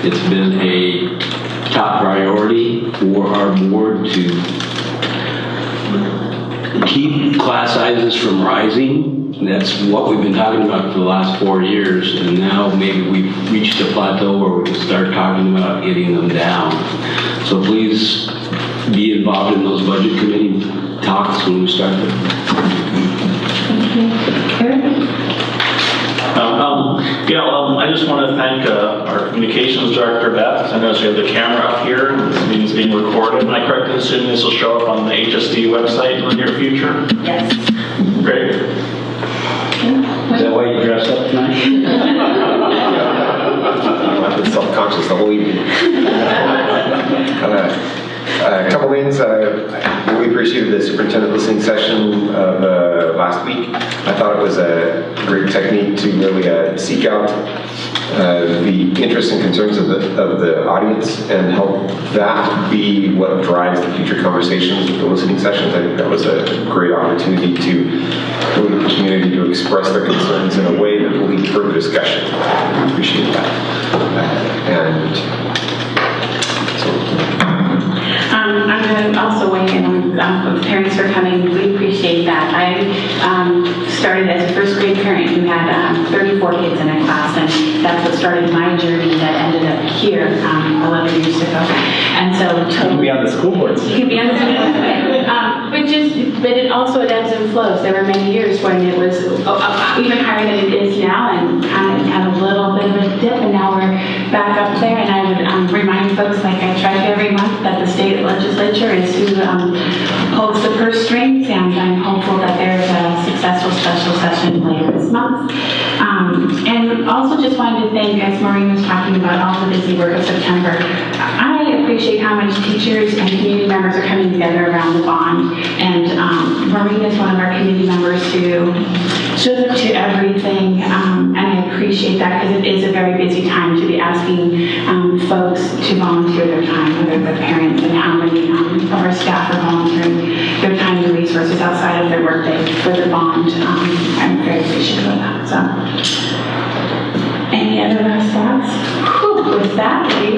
it's been a top priority for our board to keep class sizes from rising. That's what we've been talking about for the last 4 years, and now maybe we've reached a plateau where we can start talking about getting them down. So please be involved in those budget committee talks when we start them. I just want to thank our communications director, Beth. I noticed we have the camera up here. This meeting's being recorded. Am I correct in assuming this will show up on the HSD website in the near future? Yes. Great. Okay. Is that why you dressed up tonight? I've been self-conscious the whole evening. A couple things. I really appreciated the superintendent listening session of last week. I thought it was a great technique to really seek out the interests and concerns of the audience and help that be what drives the future conversations with the listening sessions. I think that was a great opportunity to really the community to express their concerns in a way that will lead to further discussion. I appreciate that. I'm going to also weigh in on parents for coming. We appreciate that. I started as a first grade parent who had 34 kids in a class, and that's what started my journey that ended up here 11 years ago. And so You can be on the school board. You can be on the school board. But it also ebbs and flows. There were many years when it was even higher than it is now, and kind of had a little bit of a dip, and now we're back up there. And I would remind folks, like I try to every month, that the state legislature is who holds the purse strings, and I'm hopeful that there's a successful special session later this month. And also just wanted to thank, as Maureen was talking about all the busy work of September, I appreciate how much teachers and community members are coming together around the bond. And Maureen is one of our community members who shows up to everything, and I appreciate that because it is a very busy time to be asking folks to volunteer their time, whether they're parents, and how many of our staff are volunteering their time and resources outside of their workday for the bond. I'm very appreciative of that. So, any other last thoughts? With that, we